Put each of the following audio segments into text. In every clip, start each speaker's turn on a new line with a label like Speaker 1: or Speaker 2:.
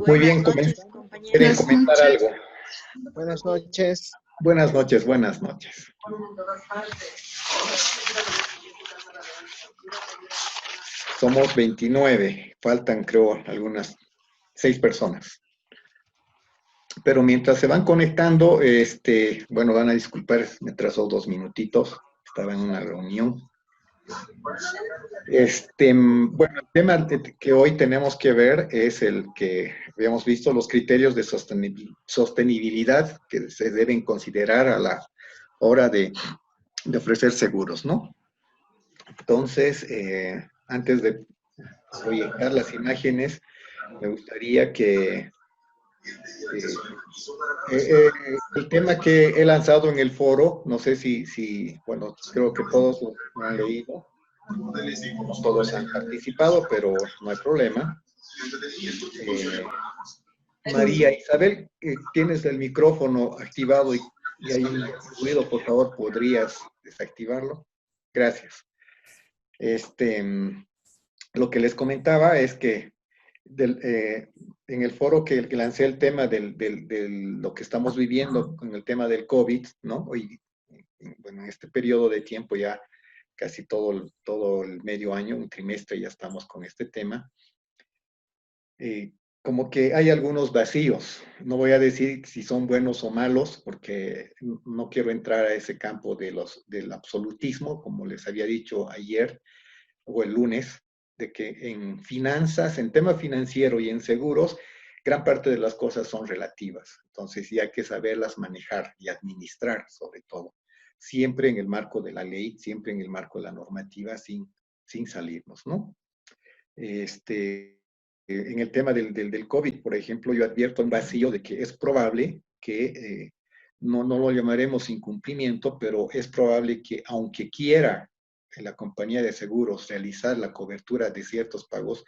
Speaker 1: Muy bien,
Speaker 2: Buenas noches,
Speaker 1: ¿quieren
Speaker 2: compañeros.
Speaker 3: Buenas
Speaker 1: comentar
Speaker 3: noches.
Speaker 1: algo?
Speaker 3: Buenas noches.
Speaker 1: Buenas noches, buenas noches. Somos 29, faltan creo algunas 6 personas. Pero mientras se van conectando, bueno, van a disculpar, me atrasó 2 minutitos, estaba en una reunión. Bueno, el tema que hoy tenemos que ver es el que habíamos visto, los criterios de sostenibilidad que se deben considerar a la hora de ofrecer seguros, ¿no? Entonces, antes de proyectar las imágenes, me gustaría que el tema que he lanzado en el foro, no sé bueno, creo que todos lo han leído, no todos han participado, pero no hay problema. María Isabel, tienes el micrófono activado y hay un ruido, por favor, ¿podrías desactivarlo? Gracias. Lo que les comentaba es que en el foro que lancé el tema de lo que estamos viviendo con el tema del COVID, ¿no? Hoy, bueno, en este periodo de tiempo ya casi todo el medio año, un trimestre ya estamos con este tema. Como que hay algunos vacíos. No voy a decir si son buenos o malos, porque no quiero entrar a ese campo del absolutismo, como les había dicho ayer o el lunes, de que en finanzas, en tema financiero y en seguros, gran parte de las cosas son relativas. Entonces, sí hay que saberlas manejar y administrar, sobre todo. Siempre en el marco de la ley, siempre en el marco de la normativa, sin salirnos, ¿no? En el tema del COVID, por ejemplo, yo advierto un vacío de que es probable que, no lo llamaremos incumplimiento, pero es probable que aunque quiera la compañía de seguros realizar la cobertura de ciertos pagos,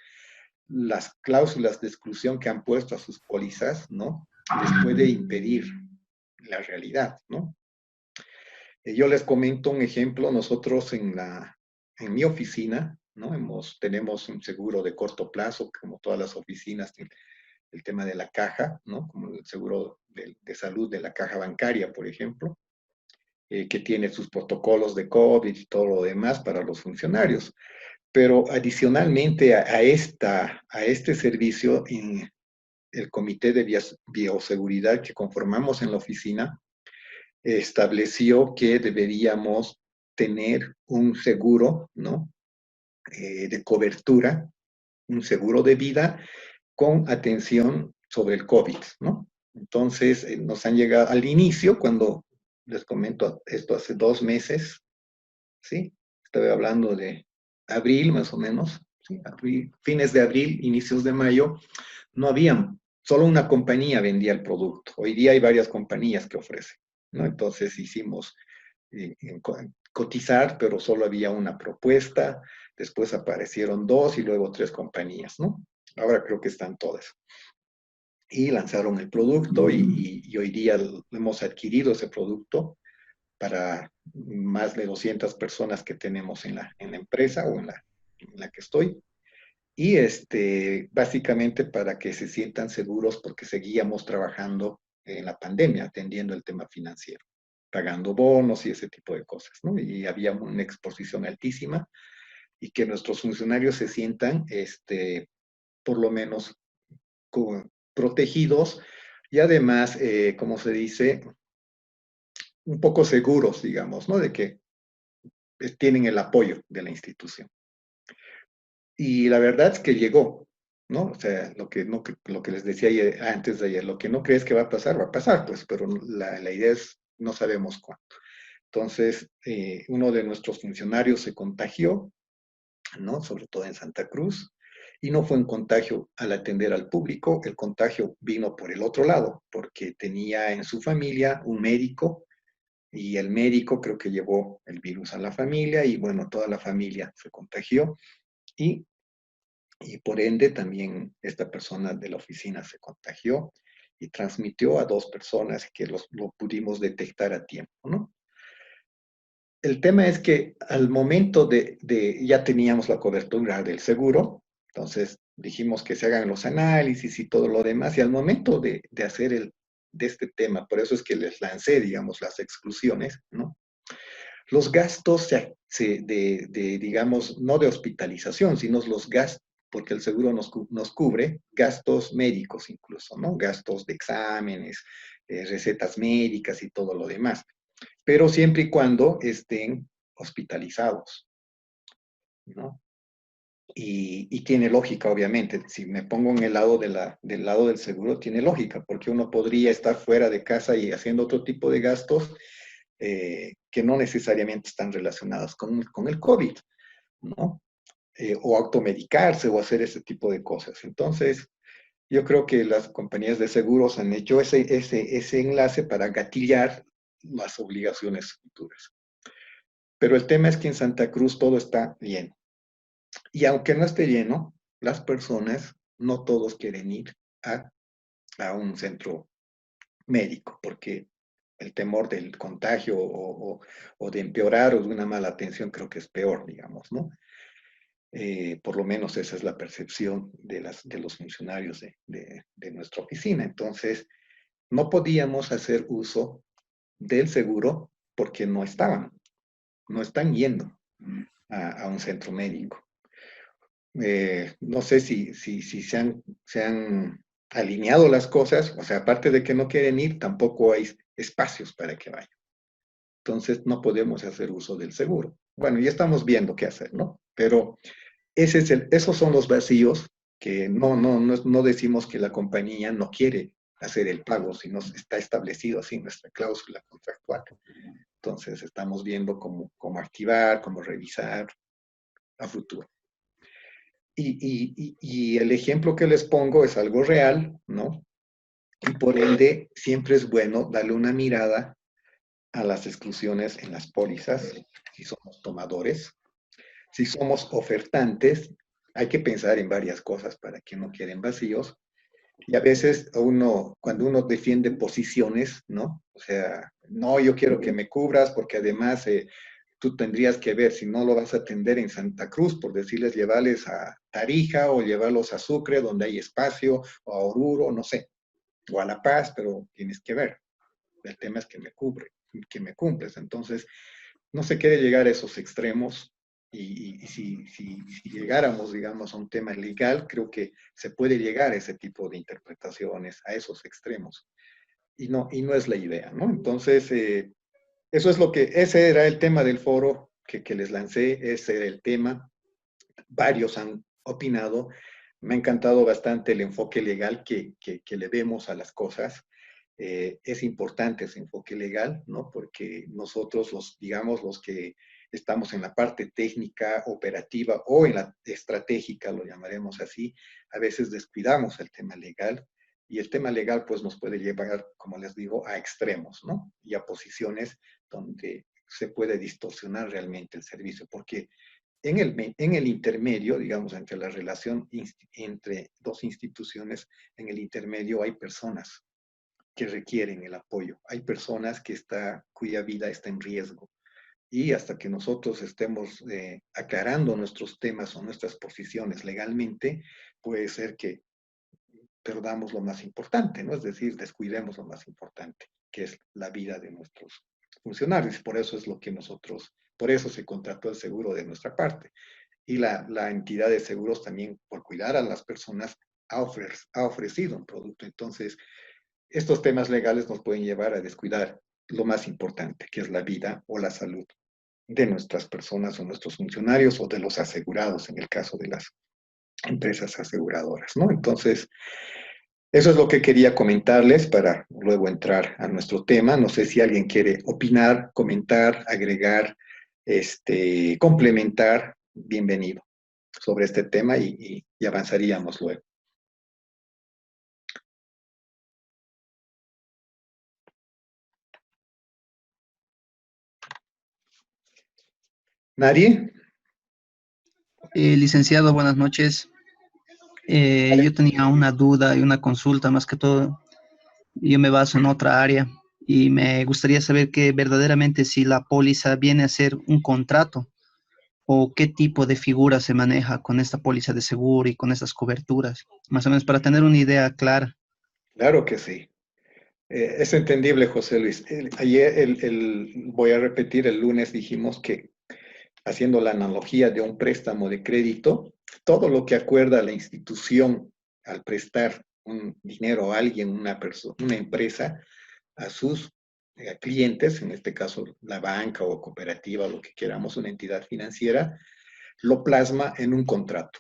Speaker 1: las cláusulas de exclusión que han puesto a sus pólizas, ¿no? Les puede impedir la realidad, ¿no? Yo les comento un ejemplo, nosotros en mi oficina, ¿no? Tenemos un seguro de corto plazo, como todas las oficinas, el tema de la caja, ¿no? Como el seguro de salud de la caja bancaria, por ejemplo, que tiene sus protocolos de COVID y todo lo demás para los funcionarios. Pero adicionalmente a este servicio, en el comité de bioseguridad que conformamos en la oficina, estableció que deberíamos tener un seguro, ¿no? De cobertura, un seguro de vida con atención sobre el COVID, ¿no? Entonces, nos han llegado al inicio, cuando les comento esto hace 2 meses, ¿sí? Estaba hablando de abril más o menos, ¿sí? Fines de abril, inicios de mayo, no habían, solo una compañía vendía el producto. Hoy día hay varias compañías que ofrecen, ¿no? Entonces hicimos cotizar, pero solo había una propuesta, después aparecieron 2 y luego 3 compañías, ¿no? Ahora creo que están todas. Y lanzaron el producto y hoy día hemos adquirido ese producto para más de 200 personas que tenemos en la empresa o en la que estoy. Y básicamente para que se sientan seguros porque seguíamos trabajando en la pandemia, atendiendo el tema financiero, pagando bonos y ese tipo de cosas, ¿no? Y había una exposición altísima y que nuestros funcionarios se sientan, por lo menos, protegidos y además, como se dice, un poco seguros, digamos, ¿no? De que tienen el apoyo de la institución. Y la verdad es que llegó, ¿no? O sea, lo que les decía ayer, antes de ayer, lo que no crees que va a pasar, pues, pero la idea es, no sabemos cuándo. Entonces, uno de nuestros funcionarios se contagió, ¿no? Sobre todo en Santa Cruz, y no fue un contagio al atender al público, el contagio vino por el otro lado, porque tenía en su familia un médico, y el médico creo que llevó el virus a la familia, y bueno, toda la familia se contagió, y por ende también esta persona de la oficina se contagió y transmitió a 2 personas que lo pudimos detectar a tiempo, ¿no? El tema es que al momento ya teníamos la cobertura del seguro, entonces dijimos que se hagan los análisis y todo lo demás, y al momento de hacer de este tema, por eso es que les lancé, digamos, las exclusiones, ¿no? Los gastos digamos, no de hospitalización, sino los gastos, porque el seguro nos cubre gastos médicos incluso, ¿no? Gastos de exámenes, recetas médicas y todo lo demás, pero siempre y cuando estén hospitalizados, ¿no? Y tiene lógica, obviamente. Si me pongo en el lado del lado del seguro, tiene lógica, porque uno podría estar fuera de casa y haciendo otro tipo de gastos que no necesariamente están relacionados con el COVID, ¿no? O automedicarse o hacer ese tipo de cosas. Entonces, yo creo que las compañías de seguros han hecho ese enlace para gatillar las obligaciones futuras. Pero el tema es que en Santa Cruz todo está bien. Y aunque no esté lleno, las personas, no todos quieren ir a un centro médico, porque el temor del contagio o de empeorar o de una mala atención creo que es peor, digamos, ¿no? Por lo menos esa es la percepción de los funcionarios de nuestra oficina. Entonces, no podíamos hacer uso del seguro porque no están yendo a un centro médico. No sé si se han alineado las cosas, o sea, aparte de que no quieren ir, tampoco hay espacios para que vayan. Entonces, no podemos hacer uso del seguro. Bueno, ya estamos viendo qué hacer, ¿no? Pero esos son los vacíos que no decimos que la compañía no quiere hacer el pago, sino está establecido así en nuestra cláusula contractual. Entonces, estamos viendo cómo activar, cómo revisar a futuro. Y el ejemplo que les pongo es algo real, ¿no? Y por ende, siempre es bueno darle una mirada a las exclusiones en las pólizas, si somos tomadores, si somos ofertantes, hay que pensar en varias cosas para que no queden vacíos. Y a veces cuando uno defiende posiciones, ¿no? O sea, no, yo quiero que me cubras porque además tú tendrías que ver si no lo vas a atender en Santa Cruz, por decirles, llevarles a Tarija o llevarlos a Sucre, donde hay espacio, o a Oruro, no sé, o a La Paz, pero tienes que ver. El tema es que me cumples. Entonces, no se quiere llegar a esos extremos y si llegáramos, digamos, a un tema legal, creo que se puede llegar a ese tipo de interpretaciones, a esos extremos. Y no es la idea, ¿no? Entonces, ese era el tema del foro que les lancé, ese era el tema. Varios han opinado. Me ha encantado bastante el enfoque legal que le vemos a las cosas. Es importante ese enfoque legal, ¿no? Porque nosotros, digamos, los que estamos en la parte técnica, operativa o en la estratégica, lo llamaremos así, a veces descuidamos el tema legal y el tema legal pues nos puede llevar, como les digo, a extremos, ¿no? Y a posiciones donde se puede distorsionar realmente el servicio, porque en el intermedio, digamos, entre la relación entre dos instituciones, en el intermedio hay personas que requieren el apoyo. Hay personas cuya vida está en riesgo. Y hasta que nosotros estemos aclarando nuestros temas o nuestras posiciones legalmente, puede ser que perdamos lo más importante, ¿no? Es decir, descuidemos lo más importante, que es la vida de nuestros funcionarios. Por eso es por eso se contrató el seguro de nuestra parte. Y la entidad de seguros también, por cuidar a las personas, ha ofrecido un producto. Entonces, estos temas legales nos pueden llevar a descuidar lo más importante, que es la vida o la salud de nuestras personas o nuestros funcionarios o de los asegurados, en el caso de las empresas aseguradoras, ¿no? Entonces, eso es lo que quería comentarles para luego entrar a nuestro tema. No sé si alguien quiere opinar, comentar, agregar, complementar, bienvenido sobre este tema y avanzaríamos luego. ¿Nadie?
Speaker 2: Licenciado, buenas noches. Yo tenía una duda y una consulta, más que todo. Yo me baso en otra área y me gustaría saber que verdaderamente si la póliza viene a ser un contrato o qué tipo de figura se maneja con esta póliza de seguro y con estas coberturas, más o menos para tener una idea clara.
Speaker 1: Claro que sí. Es entendible, José Luis. Ayer, voy a repetir, el lunes dijimos que, haciendo la analogía de un préstamo de crédito, todo lo que acuerda la institución al prestar un dinero a alguien, una persona, una empresa, a sus clientes, en este caso la banca o cooperativa, o lo que queramos, una entidad financiera, lo plasma en un contrato.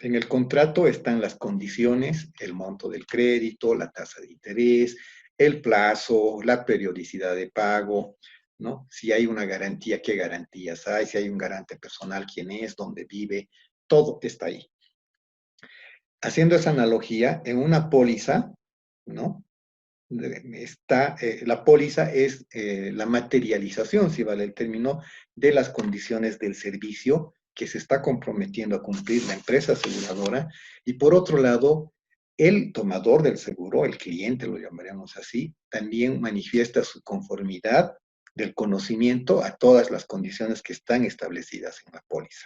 Speaker 1: En el contrato están las condiciones, el monto del crédito, la tasa de interés, el plazo, la periodicidad de pago, ¿no? Si hay una garantía, qué garantías hay, si hay un garante personal, quién es, dónde vive, todo está ahí. Haciendo esa analogía, en una póliza, ¿no? La póliza es la materialización, si vale el término, de las condiciones del servicio que se está comprometiendo a cumplir la empresa aseguradora, y por otro lado, el tomador del seguro, el cliente, lo llamaremos así, también manifiesta su conformidad del conocimiento a todas las condiciones que están establecidas en la póliza.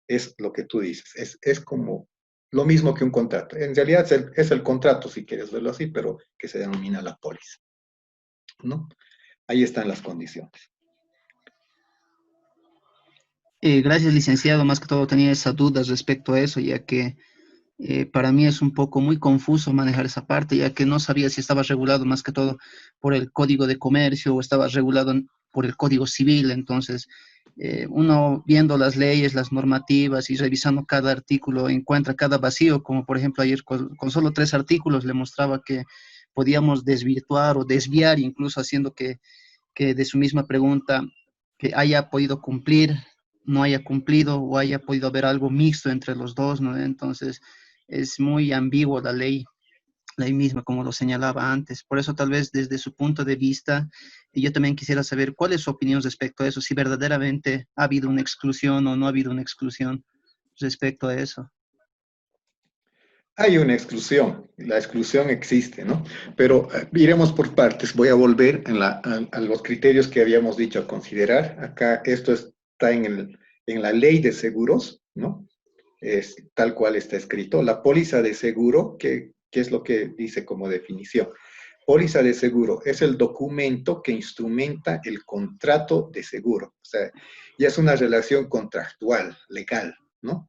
Speaker 1: Es lo que tú dices, es como lo mismo que un contrato. En realidad es el contrato, si quieres verlo así, pero que se denomina la póliza, ¿no? Ahí están las condiciones.
Speaker 2: Gracias, licenciado. Más que todo tenía esas dudas respecto a eso, ya que para mí es un poco muy confuso manejar esa parte, ya que no sabía si estaba regulado más que todo por el Código de Comercio o estaba regulado por el Código Civil. Entonces, uno viendo las leyes, las normativas y revisando cada artículo encuentra cada vacío, como por ejemplo ayer con solo 3 artículos le mostraba que podíamos desvirtuar o desviar, incluso haciendo que de su misma pregunta que haya podido cumplir, no haya cumplido o haya podido haber algo mixto entre los dos, ¿no? Entonces es muy ambiguo la ley misma, como lo señalaba antes. Por eso tal vez desde su punto de vista, yo también quisiera saber cuál es su opinión respecto a eso, si verdaderamente ha habido una exclusión o no ha habido una exclusión respecto a eso.
Speaker 1: Hay una exclusión, la exclusión existe, ¿no? Pero iremos por partes. Voy a volver a los criterios que habíamos dicho a considerar. Acá esto está en la ley de seguros, ¿no? Es tal cual está escrito. La póliza de seguro, ¿qué es lo que dice como definición? Póliza de seguro es el documento que instrumenta el contrato de seguro. O sea, ya es una relación contractual, legal, ¿no?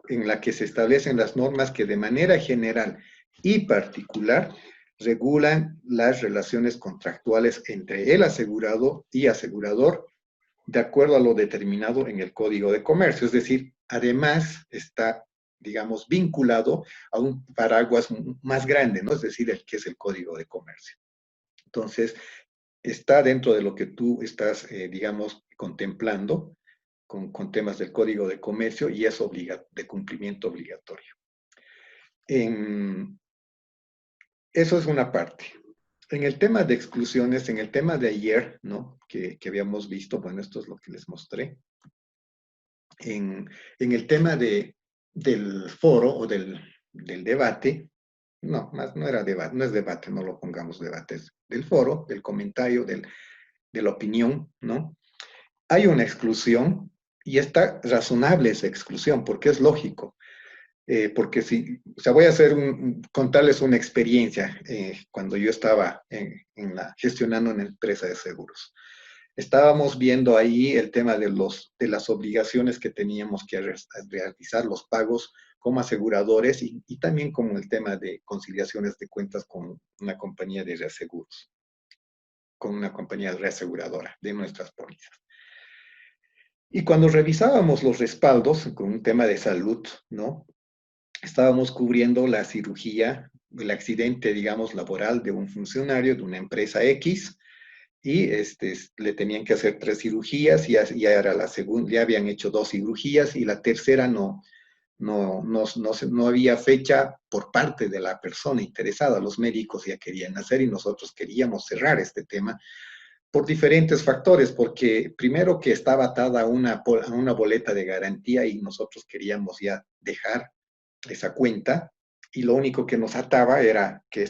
Speaker 1: En la que se establecen las normas que de manera general y particular regulan las relaciones contractuales entre el asegurado y asegurador de acuerdo a lo determinado en el Código de Comercio. Es decir, además está, digamos, vinculado a un paraguas más grande, ¿no? Es decir, el que es el Código de Comercio. Entonces, está dentro de lo que tú estás, digamos, contemplando con temas del Código de Comercio y es de cumplimiento obligatorio. Eso es una parte. En el tema de exclusiones, en el tema de ayer, ¿no? Que habíamos visto, bueno, esto es lo que les mostré. En el tema del foro o del debate, no, más no era debate, no es debate, no lo pongamos debate, es del foro, del comentario, de la opinión, ¿no? Hay una exclusión y está razonable esa exclusión, porque es lógico. Porque si, o sea, voy a contarles una experiencia cuando yo estaba gestionando una empresa de seguros. Estábamos viendo ahí el tema de las obligaciones que teníamos que realizar, los pagos como aseguradores y también como el tema de conciliaciones de cuentas con una compañía de reaseguros, con una compañía reaseguradora de nuestras pólizas. Y cuando revisábamos los respaldos con un tema de salud, ¿no? Estábamos cubriendo la cirugía, el accidente, digamos, laboral de un funcionario de una empresa X, y le tenían que hacer 3 cirugías, y ya era la segunda, ya habían hecho 2 cirugías, y la tercera no había fecha por parte de la persona interesada. Los médicos ya querían hacer y nosotros queríamos cerrar este tema por diferentes factores, porque primero que estaba atada a una boleta de garantía y nosotros queríamos ya dejar esa cuenta, y lo único que nos ataba era que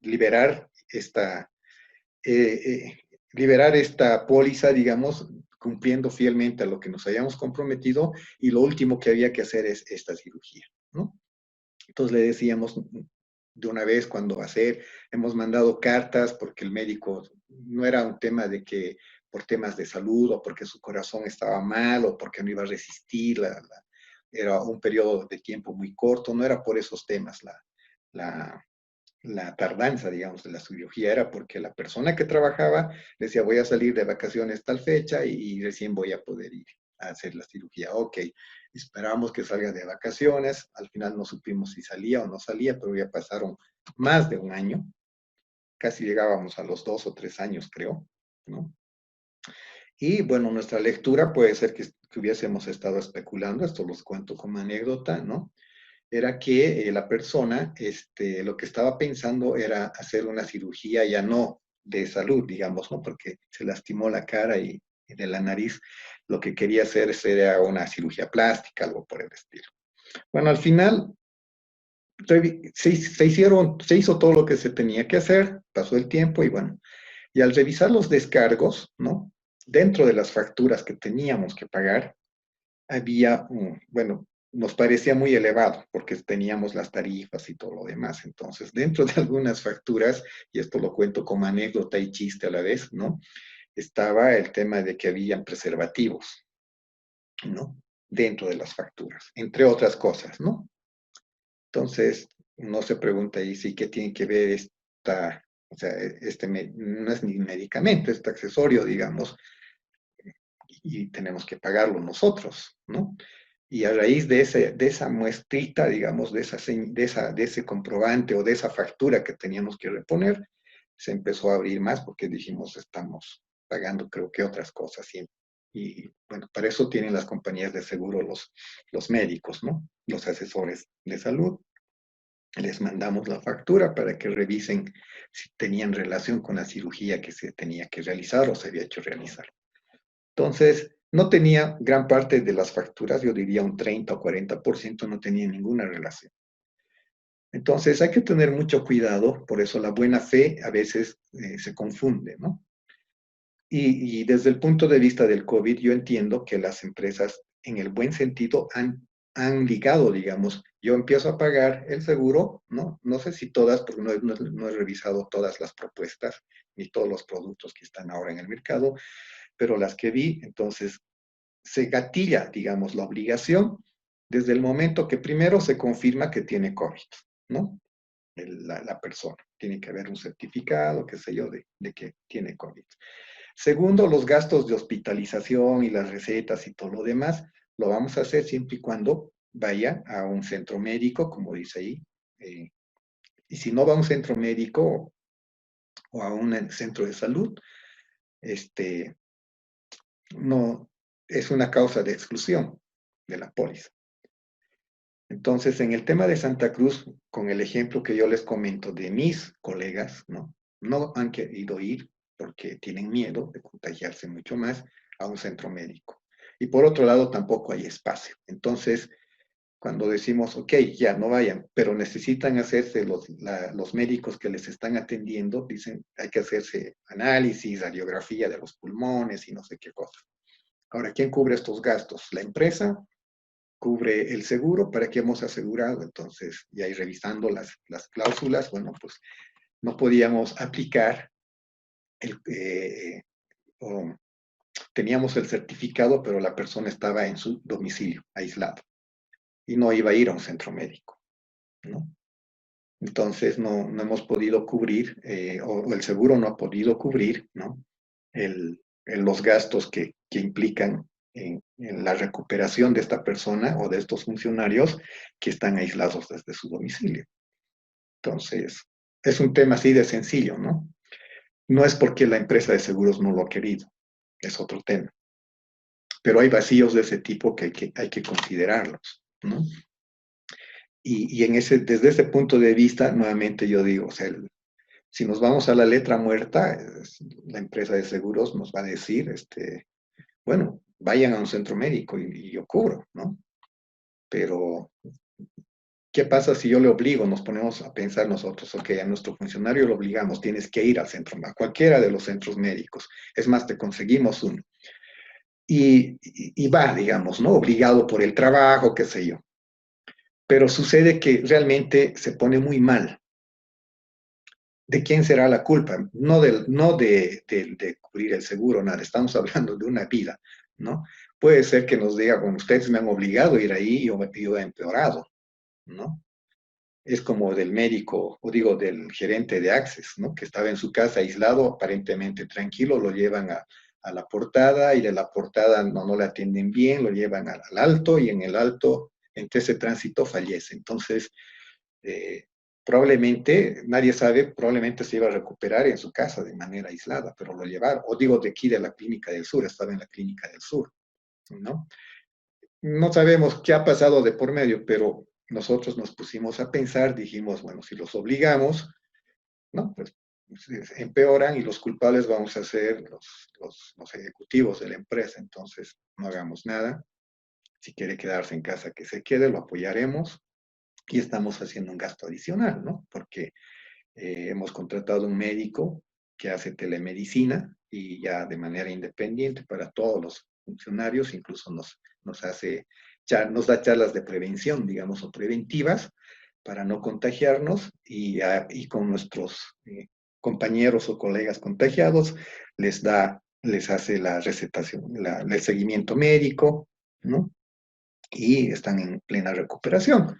Speaker 1: liberar esta póliza, digamos, cumpliendo fielmente a lo que nos habíamos comprometido y lo último que había que hacer es esta cirugía, ¿no? Entonces le decíamos de una vez cuándo va a ser, hemos mandado cartas porque el médico no era un tema de que por temas de salud o porque su corazón estaba mal o porque no iba a resistir, era un periodo de tiempo muy corto, no era por esos temas la, la tardanza, digamos, de la cirugía, era porque la persona que trabajaba decía voy a salir de vacaciones tal fecha y recién voy a poder ir a hacer la cirugía. Ok, esperamos que salga de vacaciones, al final no supimos si salía o no salía, pero ya pasaron más de un año, casi llegábamos a los 2 o 3 años, creo, ¿no? Y bueno, nuestra lectura puede ser que hubiésemos estado especulando, esto los cuento como anécdota, ¿no? Era que la persona, lo que estaba pensando era hacer una cirugía ya no de salud, digamos, ¿no? Porque se lastimó la cara y de la nariz, lo que quería hacer era una cirugía plástica, algo por el estilo. Bueno, al final se hizo todo lo que se tenía que hacer, pasó el tiempo y bueno, y al revisar los descargos, ¿no? Dentro de las facturas que teníamos que pagar, había, bueno, nos parecía muy elevado porque teníamos las tarifas y todo lo demás. Entonces, dentro de algunas facturas, y esto lo cuento como anécdota y chiste a la vez, ¿no? Estaba el tema de que habían preservativos, ¿no? Dentro de las facturas, entre otras cosas, ¿no? Entonces, uno se pregunta ahí, sí, ¿qué tiene que ver esta, o sea, no es ni medicamento, este accesorio, digamos, y tenemos que pagarlo nosotros, ¿no? Y a raíz de esa muestrita, digamos, de ese comprobante o de esa factura que teníamos que reponer, se empezó a abrir más porque dijimos, estamos pagando creo que otras cosas. Y bueno, para eso tienen las compañías de seguro los médicos, ¿no? Los asesores de salud. Les mandamos la factura para que revisen si tenían relación con la cirugía que se tenía que realizar o se había hecho realizar. Entonces, no tenía gran parte de las facturas, yo diría un 30 o 40% no tenía ninguna relación. Entonces, hay que tener mucho cuidado, por eso la buena fe a veces se confunde, ¿no? Y desde el punto de vista del COVID, yo entiendo que las empresas, en el buen sentido, han ligado, digamos, yo empiezo a pagar el seguro, ¿no? No sé si todas, porque no he revisado todas las propuestas ni todos los productos que están ahora en el mercado, pero las que vi, entonces se gatilla, digamos, la obligación desde el momento que primero se confirma que tiene COVID, ¿no? La persona. Tiene que haber un certificado, qué sé yo, de que tiene COVID. Segundo, los gastos de hospitalización y las recetas y todo lo demás, lo vamos a hacer siempre y cuando vaya a un centro médico, como dice ahí. Y si no va a un centro médico o a un centro de salud, no es una causa de exclusión de la póliza. Entonces, en el tema de Santa Cruz, con el ejemplo que yo les comento de mis colegas, no han querido ir porque tienen miedo de contagiarse mucho más a un centro médico. Y por otro lado, tampoco hay espacio. Entonces, cuando decimos, ok, ya no vayan, pero necesitan hacerse los médicos que les están atendiendo, dicen, hay que hacerse análisis, radiografía de los pulmones y no sé qué cosa. Ahora, ¿quién cubre estos gastos? ¿La empresa? ¿Cubre el seguro? ¿Para qué hemos asegurado? Entonces, ya ir revisando las cláusulas, bueno, pues no podíamos aplicar teníamos el certificado, pero la persona estaba en su domicilio, aislado, y no iba a ir a un centro médico, ¿no? Entonces, no hemos podido cubrir, o el seguro no ha podido cubrir, ¿no? Los gastos que implican en la recuperación de esta persona o de estos funcionarios que están aislados desde su domicilio. Entonces, es un tema así de sencillo, ¿no? No es porque la empresa de seguros no lo ha querido, es otro tema. Pero hay vacíos de ese tipo que hay que considerarlos, ¿no? Y desde ese punto de vista, nuevamente yo digo, o sea, si nos vamos a la letra muerta, la empresa de seguros nos va a decir, bueno, vayan a un centro médico y yo cubro, ¿no? Pero, ¿qué pasa si yo le obligo? Nos ponemos a pensar nosotros, ok, a nuestro funcionario lo obligamos, tienes que ir al centro, a cualquiera de los centros médicos. Es más, te conseguimos uno. y va, digamos, ¿no? Obligado por el trabajo, qué sé yo. Pero sucede que realmente se pone muy mal. ¿De quién será la culpa? No de cubrir el seguro, nada, estamos hablando de una vida, ¿no? Puede ser que nos diga, bueno, ustedes me han obligado a ir ahí y yo he empeorado, ¿no? Es como del médico, o digo, del gerente de Access, ¿no? Que estaba en su casa aislado, aparentemente tranquilo, lo llevan a la portada y de la portada no le atienden bien, lo llevan al alto y en el alto, entre ese tránsito, fallece. Entonces, eh, probablemente, nadie sabe, probablemente se iba a recuperar en su casa de manera aislada, pero lo llevaron, o digo de aquí de la clínica del sur, estaba en la clínica del sur, ¿no? No sabemos qué ha pasado de por medio, pero nosotros nos pusimos a pensar, dijimos, bueno, si los obligamos, ¿no? Pues empeoran y los culpables vamos a ser los ejecutivos de la empresa, entonces no hagamos nada. Si quiere quedarse en casa, que se quede, lo apoyaremos y estamos haciendo un gasto adicional, ¿no? Porque hemos contratado un médico que hace telemedicina y ya de manera independiente para todos los funcionarios, incluso nos hace, nos da charlas de prevención, digamos, o preventivas para no contagiarnos y con nuestros compañeros o colegas contagiados les hace la recetación, el seguimiento médico, ¿no? Y están en plena recuperación.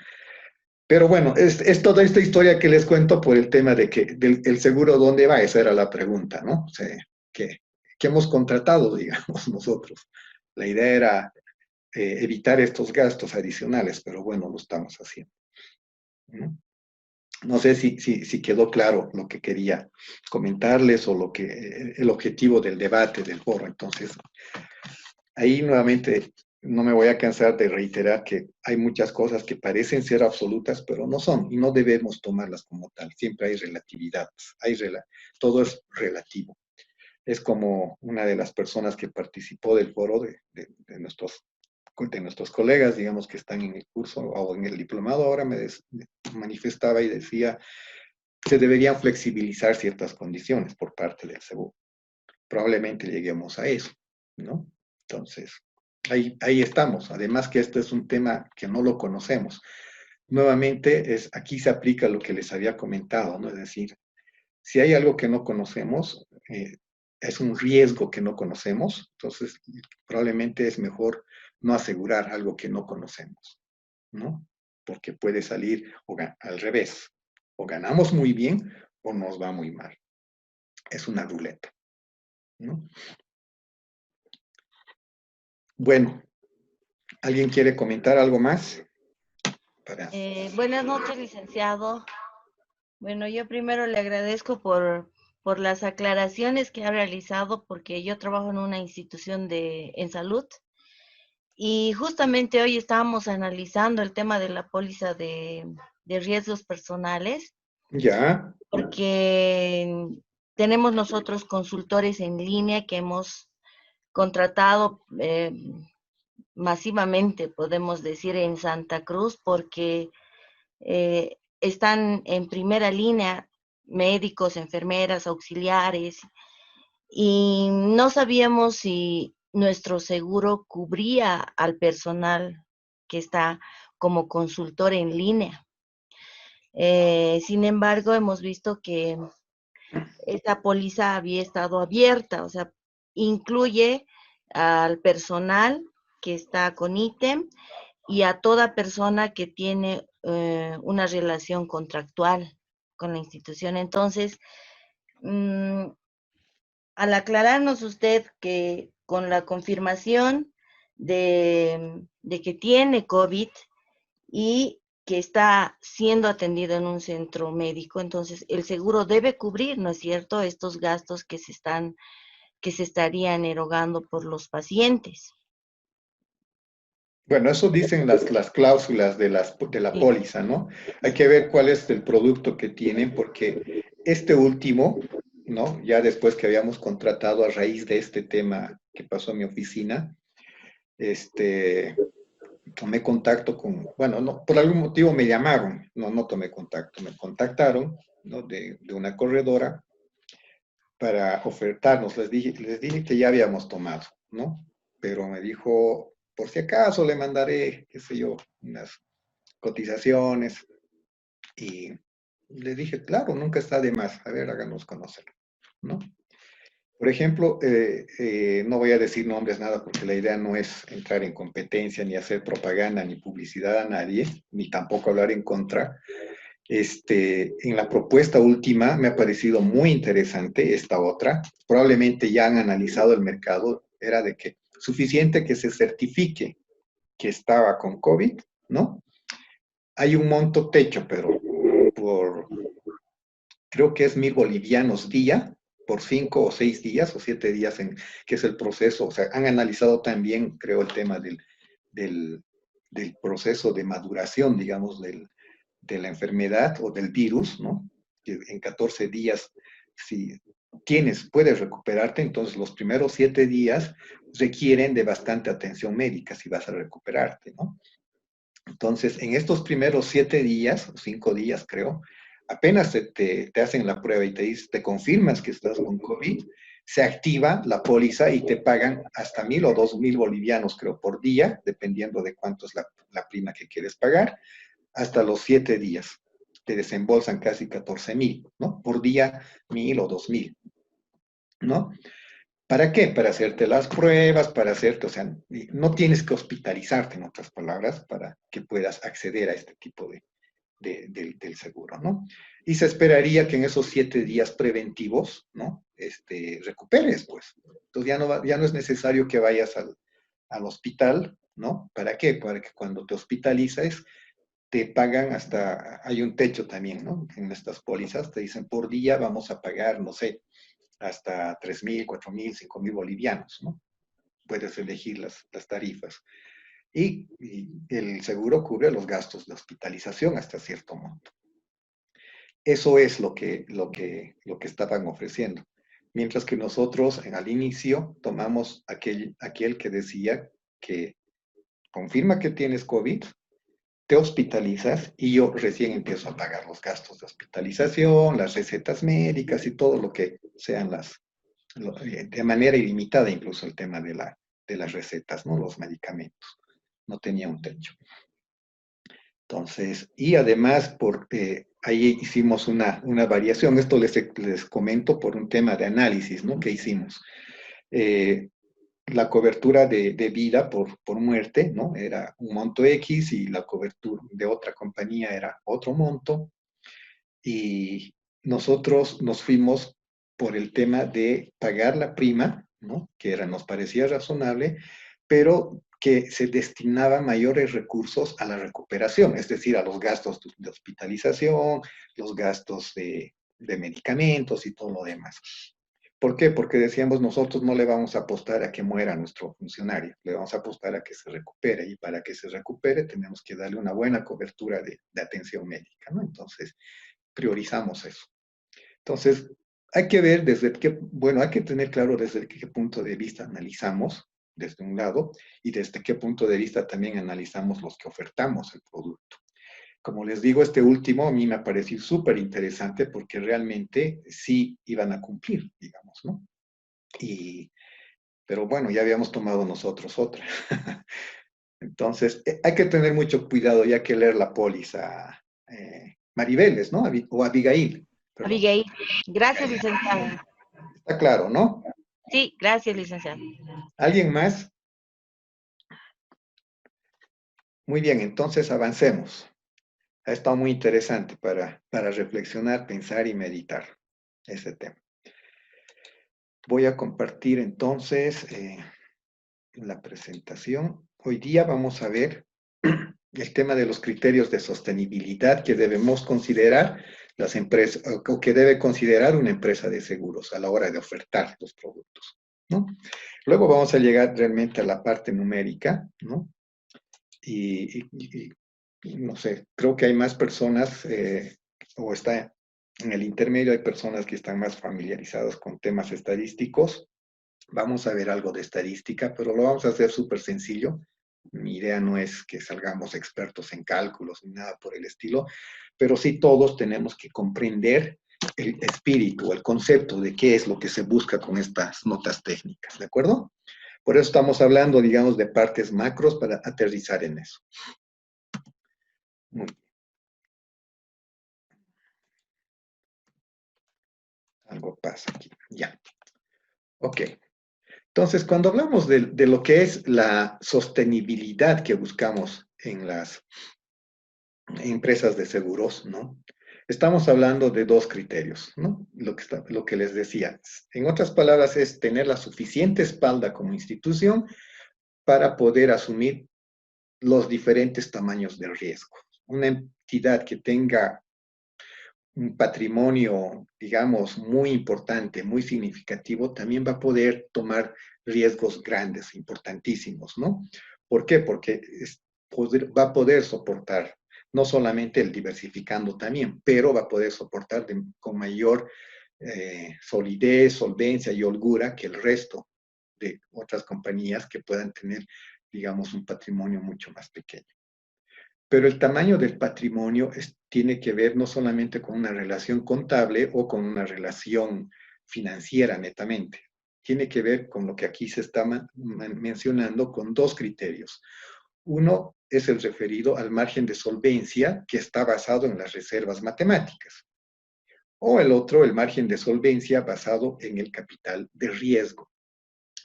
Speaker 1: Pero bueno, es toda esta historia que les cuento por el tema de que el seguro, ¿dónde va? Esa era la pregunta, ¿no? O sea, ¿qué, qué hemos contratado, digamos, nosotros? La idea era evitar estos gastos adicionales, pero bueno, lo estamos haciendo, ¿no? No sé si quedó claro lo que quería comentarles o el objetivo del debate, del foro. Entonces, ahí nuevamente no me voy a cansar de reiterar que hay muchas cosas que parecen ser absolutas, pero no son, y no debemos tomarlas como tal. Siempre hay relatividad, todo es relativo. Es como una de las personas que participó del foro de nuestros colegas, digamos, que están en el curso o en el diplomado, ahora me manifestaba y decía, se deberían flexibilizar ciertas condiciones por parte del seguro. Probablemente lleguemos a eso, ¿no? Entonces, ahí estamos. Además que este es un tema que no lo conocemos. Nuevamente, aquí se aplica lo que les había comentado, ¿no? Es decir, si hay algo que no conocemos, es un riesgo que no conocemos, entonces probablemente es mejor no asegurar algo que no conocemos, ¿no? Porque puede salir al revés, o ganamos muy bien o nos va muy mal. Es una ruleta, ¿no? Bueno, ¿alguien quiere comentar algo más?
Speaker 4: Buenas noches, licenciado. Bueno, yo primero le agradezco por las aclaraciones que ha realizado, porque yo trabajo en una institución en salud y justamente hoy estábamos analizando el tema de la póliza de riesgos personales,
Speaker 1: Ya,
Speaker 4: porque tenemos nosotros consultores en línea que hemos contratado masivamente, podemos decir, en Santa Cruz, porque están en primera línea médicos, enfermeras, auxiliares, y no sabíamos si nuestro seguro cubría al personal que está como consultor en línea. Sin embargo, hemos visto que esta póliza había estado abierta, o sea, incluye al personal que está con ítem y a toda persona que tiene una relación contractual con la institución. Entonces, al aclararnos usted que con la confirmación de que tiene COVID y que está siendo atendido en un centro médico, entonces el seguro debe cubrir, ¿no es cierto?, estos gastos que se estarían erogando por los pacientes.
Speaker 1: bueno, eso dicen las cláusulas de la
Speaker 4: Sí.
Speaker 1: póliza, ¿no? Hay que ver cuál es el producto que tienen, porque este último, ¿no? Ya después que habíamos contratado a raíz de este tema que pasó en mi oficina, tomé contacto bueno, no, por algún motivo me llamaron, no tomé contacto, me contactaron, ¿no? De una corredora para ofertarnos, les dije que ya habíamos tomado, ¿no? pero me dijo, por si acaso le mandaré, qué sé yo, unas cotizaciones. Y le dije, claro, nunca está de más. A ver, háganos conocer, ¿no? Por ejemplo, no voy a decir nombres, nada, porque la idea no es entrar en competencia, ni hacer propaganda, ni publicidad a nadie, ni tampoco hablar en contra. En la propuesta última me ha parecido muy interesante esta otra. Probablemente ya han analizado el mercado, era de que suficiente que se certifique que estaba con COVID, ¿no? Hay un monto techo, pero por, creo que es 1.000 bolivianos día, por 5 o 6 días o 7 días, que es el proceso. O sea, han analizado también, creo, el tema del, del proceso de maduración, digamos, de la enfermedad o del virus, ¿no? Que en 14 días, si puedes recuperarte, entonces los primeros 7 días requieren de bastante atención médica si vas a recuperarte, ¿no? Entonces, en estos primeros 7 días, o 5 días creo, apenas te hacen la prueba y te confirmas que estás con COVID, se activa la póliza y te pagan hasta 1.000 o 2.000 bolivianos, creo, por día, dependiendo de cuánto es la prima que quieres pagar, hasta los 7 días. Te desembolsan casi 14.000, ¿no? Por día, 1.000 o 2.000, ¿no? ¿Para qué? Para hacerte las pruebas, para hacerte, o sea, no tienes que hospitalizarte, en otras palabras, para que puedas acceder a este tipo del seguro, ¿no? Y se esperaría que en esos 7 días preventivos, ¿no? Recuperes, pues. Entonces ya no es necesario que vayas al hospital, ¿no? ¿Para qué? Para que cuando te hospitalices, te pagan hasta, hay un techo también, ¿no? En estas pólizas te dicen, por día vamos a pagar, no sé, hasta 3.000, 4.000, 5.000 bolivianos, ¿no? Puedes elegir las tarifas. Y el seguro cubre los gastos de hospitalización hasta cierto monto. Eso es lo que estaban ofreciendo. Mientras que nosotros al inicio tomamos aquel que decía que confirma que tienes COVID, te hospitalizas y yo recién empiezo a pagar los gastos de hospitalización, las recetas médicas y todo lo que sean de manera ilimitada, incluso el tema de las recetas, ¿no? Los medicamentos. No tenía un techo. Entonces, y además, ahí hicimos una variación. Esto les comento por un tema de análisis, ¿no? Que hicimos. La cobertura de vida por muerte, ¿no? Era un monto X y la cobertura de otra compañía era otro monto. Y nosotros nos fuimos por el tema de pagar la prima, ¿no? Que nos parecía razonable, pero que se destinaban mayores recursos a la recuperación, es decir, a los gastos de hospitalización, los gastos de medicamentos y todo lo demás. ¿Por qué? Porque decíamos, nosotros no le vamos a apostar a que muera nuestro funcionario, le vamos a apostar a que se recupere, y para que se recupere tenemos que darle una buena cobertura de atención médica, ¿no? Entonces, priorizamos eso. Entonces, hay que ver hay que tener claro desde qué punto de vista analizamos, desde un lado, y desde qué punto de vista también analizamos los que ofertamos el producto. Como les digo, este último a mí me ha parecido súper interesante porque realmente sí iban a cumplir, digamos, ¿no? Pero bueno, ya habíamos tomado nosotros otra. Entonces, hay que tener mucho cuidado y hay que leer la póliza. Maribeles, ¿no? O Abigail. Perdón.
Speaker 4: Abigail. Gracias, licenciado.
Speaker 1: Está claro, ¿no?
Speaker 4: Sí, gracias, licenciado.
Speaker 1: ¿Alguien más? Muy bien, entonces avancemos. Ha estado muy interesante para reflexionar, pensar y meditar ese tema. Voy a compartir entonces la presentación. Hoy día vamos a ver el tema de los criterios de sostenibilidad que debemos considerar las empresas, o que debe considerar una empresa de seguros a la hora de ofertar los productos, ¿no? Luego vamos a llegar realmente a la parte numérica, ¿no? Y no sé, creo que hay más personas, o está en el intermedio, hay personas que están más familiarizadas con temas estadísticos. Vamos a ver algo de estadística, pero lo vamos a hacer súper sencillo. Mi idea no es que salgamos expertos en cálculos ni nada por el estilo, pero sí todos tenemos que comprender el espíritu, el concepto de qué es lo que se busca con estas notas técnicas, ¿de acuerdo? Por eso estamos hablando, digamos, de partes macros para aterrizar en eso. Muy bien. Algo pasa aquí. Ya. Ok. Entonces, cuando hablamos de lo que es la sostenibilidad que buscamos en las empresas de seguros, ¿no? Estamos hablando de dos criterios, ¿no? Lo que les decía. En otras palabras, es tener la suficiente espalda como institución para poder asumir los diferentes tamaños de riesgo. Una entidad que tenga un patrimonio, digamos, muy importante, muy significativo, también va a poder tomar riesgos grandes, importantísimos, ¿no? ¿Por qué? Porque va a poder soportar, no solamente el diversificando también, pero va a poder soportar con mayor solidez, solvencia y holgura que el resto de otras compañías que puedan tener, digamos, un patrimonio mucho más pequeño. Pero el tamaño del patrimonio tiene que ver no solamente con una relación contable o con una relación financiera netamente. Tiene que ver con lo que aquí se está mencionando con dos criterios. Uno es el referido al margen de solvencia que está basado en las reservas matemáticas. O el otro, el margen de solvencia basado en el capital de riesgo.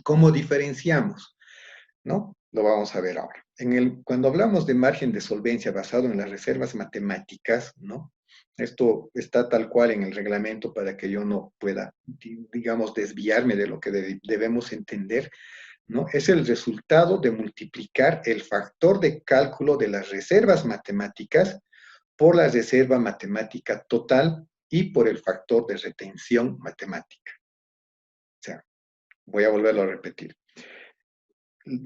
Speaker 1: ¿Cómo diferenciamos? ¿No? Lo vamos a ver ahora. Cuando hablamos de margen de solvencia basado en las reservas matemáticas, ¿no? Esto está tal cual en el reglamento para que yo no pueda, digamos, desviarme de lo que debemos entender, ¿no? Es el resultado de multiplicar el factor de cálculo de las reservas matemáticas por la reserva matemática total y por el factor de retención matemática. O sea, voy a volverlo a repetir.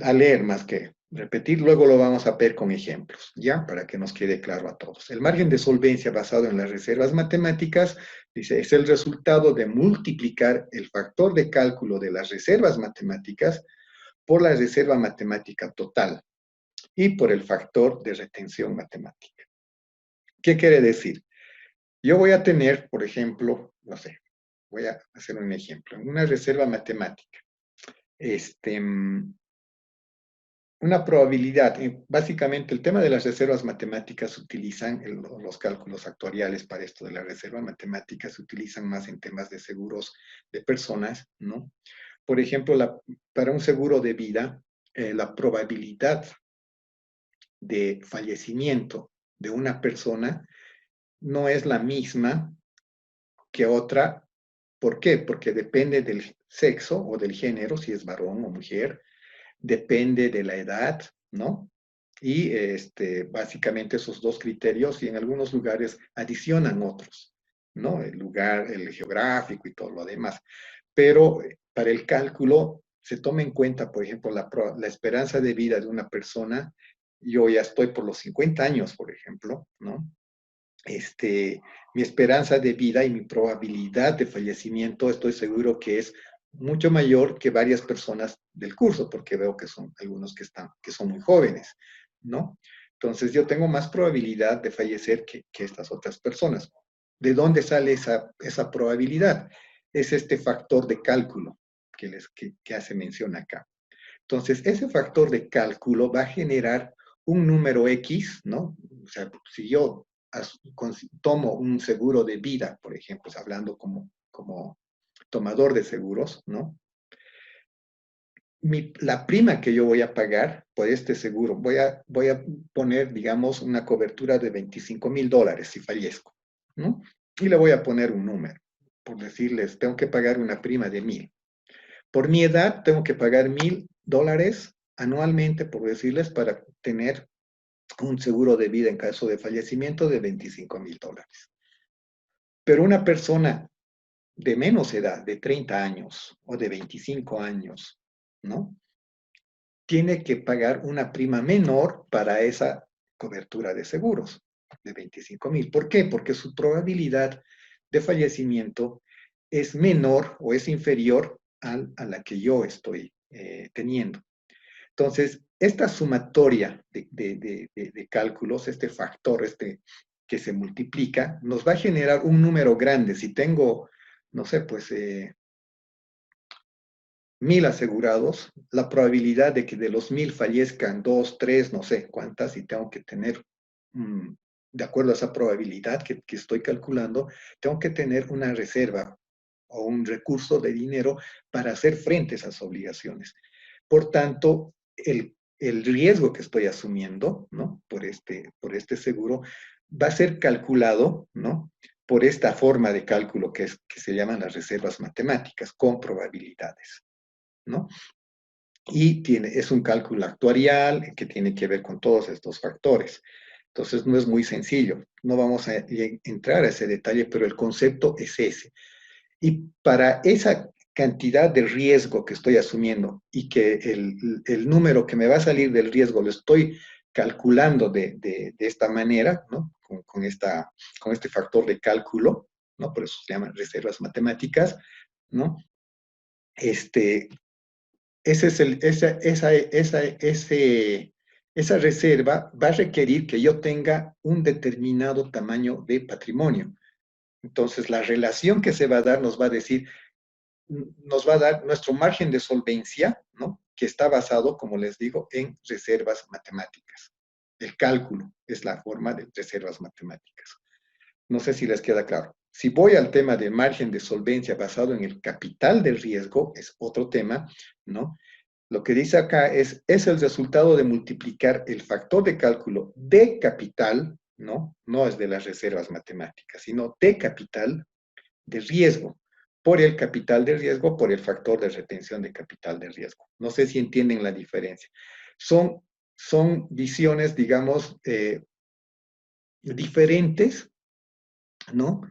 Speaker 1: A leer más que repetir, luego lo vamos a ver con ejemplos, ¿ya? Para que nos quede claro a todos. El margen de solvencia basado en las reservas matemáticas, dice, es el resultado de multiplicar el factor de cálculo de las reservas matemáticas por la reserva matemática total y por el factor de retención matemática. ¿Qué quiere decir? Yo voy a tener, por ejemplo, no sé, voy a hacer un ejemplo, en una reserva matemática, una probabilidad. Básicamente, el tema de las reservas matemáticas se utilizan los cálculos actuariales para esto de la reserva matemática, se utilizan más en temas de seguros de personas, ¿no? Por ejemplo, para un seguro de vida, la probabilidad de fallecimiento de una persona no es la misma que otra. ¿Por qué? Porque depende del sexo o del género, si es varón o mujer, depende de la edad, ¿no? Y básicamente esos dos criterios, y en algunos lugares adicionan otros, ¿no? El lugar, el geográfico y todo lo demás. Pero para el cálculo se toma en cuenta, por ejemplo, la esperanza de vida de una persona. Yo ya estoy por los 50 años, por ejemplo, ¿no? Mi esperanza de vida y mi probabilidad de fallecimiento, estoy seguro que es mucho mayor que varias personas del curso, porque veo que son algunos que son muy jóvenes, ¿no? Entonces yo tengo más probabilidad de fallecer que estas otras personas. ¿De dónde sale esa probabilidad? Es este factor de cálculo que hace mención acá. Entonces, ese factor de cálculo va a generar un número X, ¿no? O sea, si yo tomo un seguro de vida, por ejemplo, hablando como tomador de seguros, ¿no? La prima que yo voy a pagar por este seguro, voy a poner, digamos, una cobertura de $25,000 si fallezco, ¿no? Y le voy a poner un número, por decirles, tengo que pagar una prima de 1,000. Por mi edad, tengo que pagar $1,000 anualmente, por decirles, para tener un seguro de vida en caso de fallecimiento de $25,000. Pero una persona de menos edad, de 30 años o de 25 años, ¿no? Tiene que pagar una prima menor para esa cobertura de seguros de 25,000. ¿Por qué? Porque su probabilidad de fallecimiento es menor o es inferior a la que yo estoy teniendo. Entonces, esta sumatoria de cálculos, este factor que se multiplica, nos va a generar un número grande. Si tengo, no sé, pues 1000 asegurados, la probabilidad de que de los 1000 fallezcan 2, 3, no sé cuántas, y tengo que tener, de acuerdo a esa probabilidad que estoy calculando, tengo que tener una reserva o un recurso de dinero para hacer frente a esas obligaciones. Por tanto, el riesgo que estoy asumiendo, ¿no? Por este seguro va a ser calculado, ¿no? Por esta forma de cálculo que se llaman las reservas matemáticas, con probabilidades, ¿no? Y es un cálculo actuarial que tiene que ver con todos estos factores. Entonces, no es muy sencillo. No vamos a entrar a ese detalle, pero el concepto es ese. Y para esa cantidad de riesgo que estoy asumiendo y que el número que me va a salir del riesgo lo estoy calculando de esta manera, ¿no? Con este factor de cálculo, ¿no? Por eso se llaman reservas matemáticas, ¿no? Ese es esa reserva va a requerir que yo tenga un determinado tamaño de patrimonio. Entonces, la relación que se va a dar nos va a decir, nos va a dar nuestro margen de solvencia, ¿no? Que está basado, como les digo, en reservas matemáticas. El cálculo es la forma de reservas matemáticas. No sé si les queda claro. Si voy al tema de margen de solvencia basado en el capital del riesgo, es otro tema, ¿no? Lo que dice acá es el resultado de multiplicar el factor de cálculo de capital, ¿no? No es de las reservas matemáticas, sino de capital de riesgo, por el capital de riesgo, por el factor de retención de capital de riesgo. No sé si entienden la diferencia. Son visiones, digamos, diferentes, ¿no?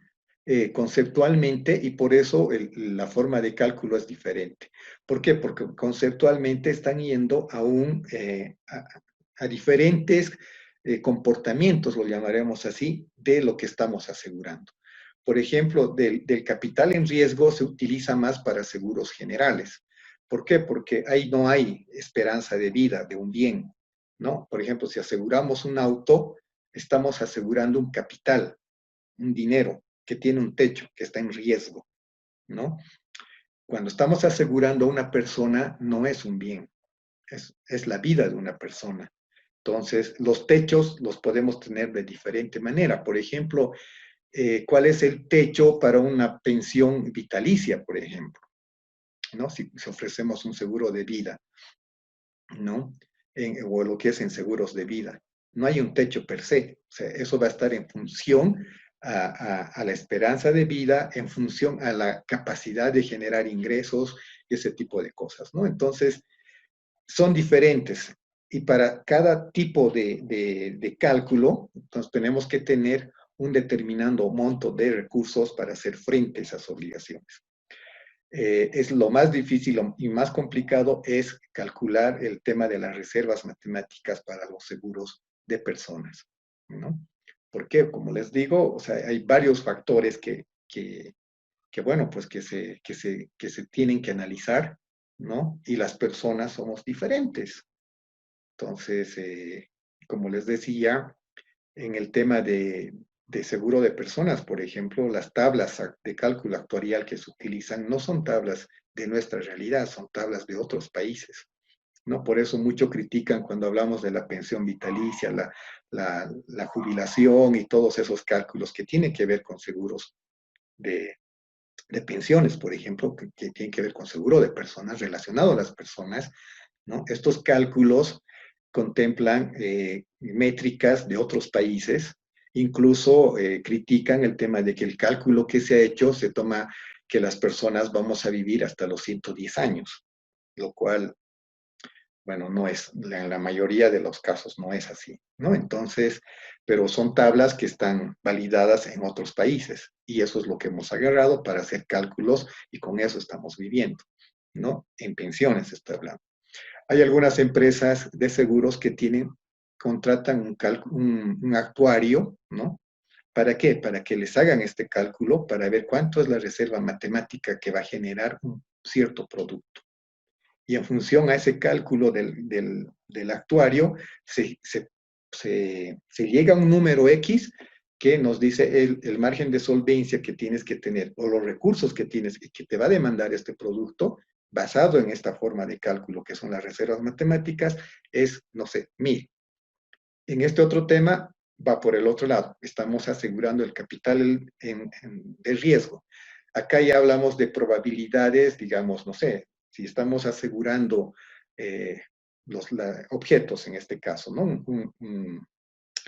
Speaker 1: Conceptualmente, y por eso la forma de cálculo es diferente. ¿Por qué? Porque conceptualmente están yendo a diferentes comportamientos, lo llamaremos así, de lo que estamos asegurando. Por ejemplo, del capital en riesgo se utiliza más para seguros generales. ¿Por qué? Porque ahí no hay esperanza de vida de un bien, ¿no? Por ejemplo, si aseguramos un auto, estamos asegurando un capital, un dinero que tiene un techo, que está en riesgo, ¿no? Cuando estamos asegurando a una persona, no es un bien, es la vida de una persona. Entonces, los techos los podemos tener de diferente manera. Por ejemplo, ¿cuál es el techo para una pensión vitalicia, por ejemplo? ¿No? Si ofrecemos un seguro de vida, ¿no? O lo que es en seguros de vida. No hay un techo per se. O sea, eso va a estar en función a la esperanza de vida, en función a la capacidad de generar ingresos y ese tipo de cosas, ¿no? Entonces, son diferentes. Y para cada tipo de cálculo, entonces tenemos que tener un determinado monto de recursos para hacer frente a esas obligaciones. Es lo más difícil y más complicado es calcular el tema de las reservas matemáticas para los seguros de personas, ¿no? Porque, como les digo, o sea, hay varios factores bueno, pues que se tienen que analizar, ¿no? Y las personas somos diferentes. Entonces, como les decía, en el tema de seguro de personas, por ejemplo, las tablas de cálculo actuarial que se utilizan no son tablas de nuestra realidad, son tablas de otros países, ¿no? Por eso mucho critican cuando hablamos de la pensión vitalicia, la jubilación y todos esos cálculos que tienen que ver con seguros de pensiones, por ejemplo, que tienen que ver con seguro de personas, relacionado a las personas, ¿no? Estos cálculos contemplan métricas de otros países, incluso critican el tema de que el cálculo que se ha hecho se toma que las personas vamos a vivir hasta los 110 años, lo cual, bueno, no es, en la mayoría de los casos no es así, ¿no? Entonces, pero son tablas que están validadas en otros países y eso es lo que hemos agarrado para hacer cálculos y con eso estamos viviendo, ¿no? En pensiones estoy hablando. Hay algunas empresas de seguros que contratan un actuario, ¿no? ¿Para qué? Para que les hagan este cálculo, para ver cuánto es la reserva matemática que va a generar un cierto producto. Y en función a ese cálculo del actuario, se llega a un número X que nos dice el margen de solvencia que tienes que tener o los recursos que tienes y que te va a demandar este producto basado en esta forma de cálculo que son las reservas matemáticas, es, no sé, 1000. En este otro tema va por el otro lado. Estamos asegurando el capital de riesgo. Acá ya hablamos de probabilidades, digamos, no sé, si estamos asegurando objetos en este caso, ¿no?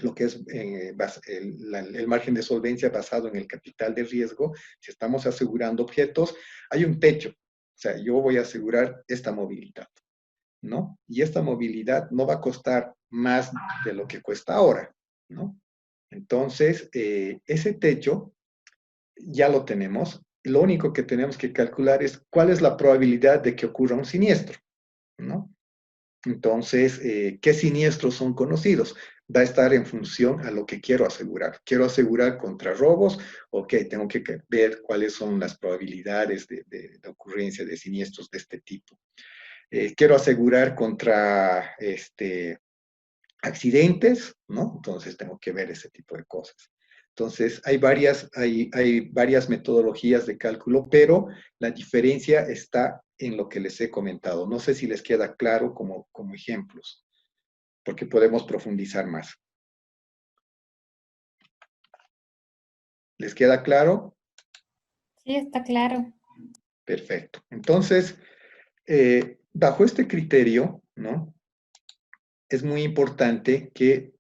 Speaker 1: Lo que es el margen de solvencia basado en el capital de riesgo, si estamos asegurando objetos, hay un techo. O sea, yo voy a asegurar esta movilidad, ¿no? Y esta movilidad no va a costar más de lo que cuesta ahora, ¿no? Entonces, ese techo ya lo tenemos. Lo único que tenemos que calcular es cuál es la probabilidad de que ocurra un siniestro, ¿no? Entonces, ¿qué siniestros son conocidos? Va a estar en función a lo que quiero asegurar. ¿Quiero asegurar contra robos? Ok, tengo que ver cuáles son las probabilidades de ocurrencia de siniestros de este tipo. Quiero asegurar contra accidentes, ¿no? Entonces tengo que ver ese tipo de cosas. Entonces, hay varias metodologías de cálculo, pero la diferencia está en lo que les he comentado. No sé si les queda claro como ejemplos, porque podemos profundizar más. ¿Les queda claro?
Speaker 5: Sí, está claro.
Speaker 1: Perfecto. Entonces, bajo este criterio, ¿no? Es muy importante que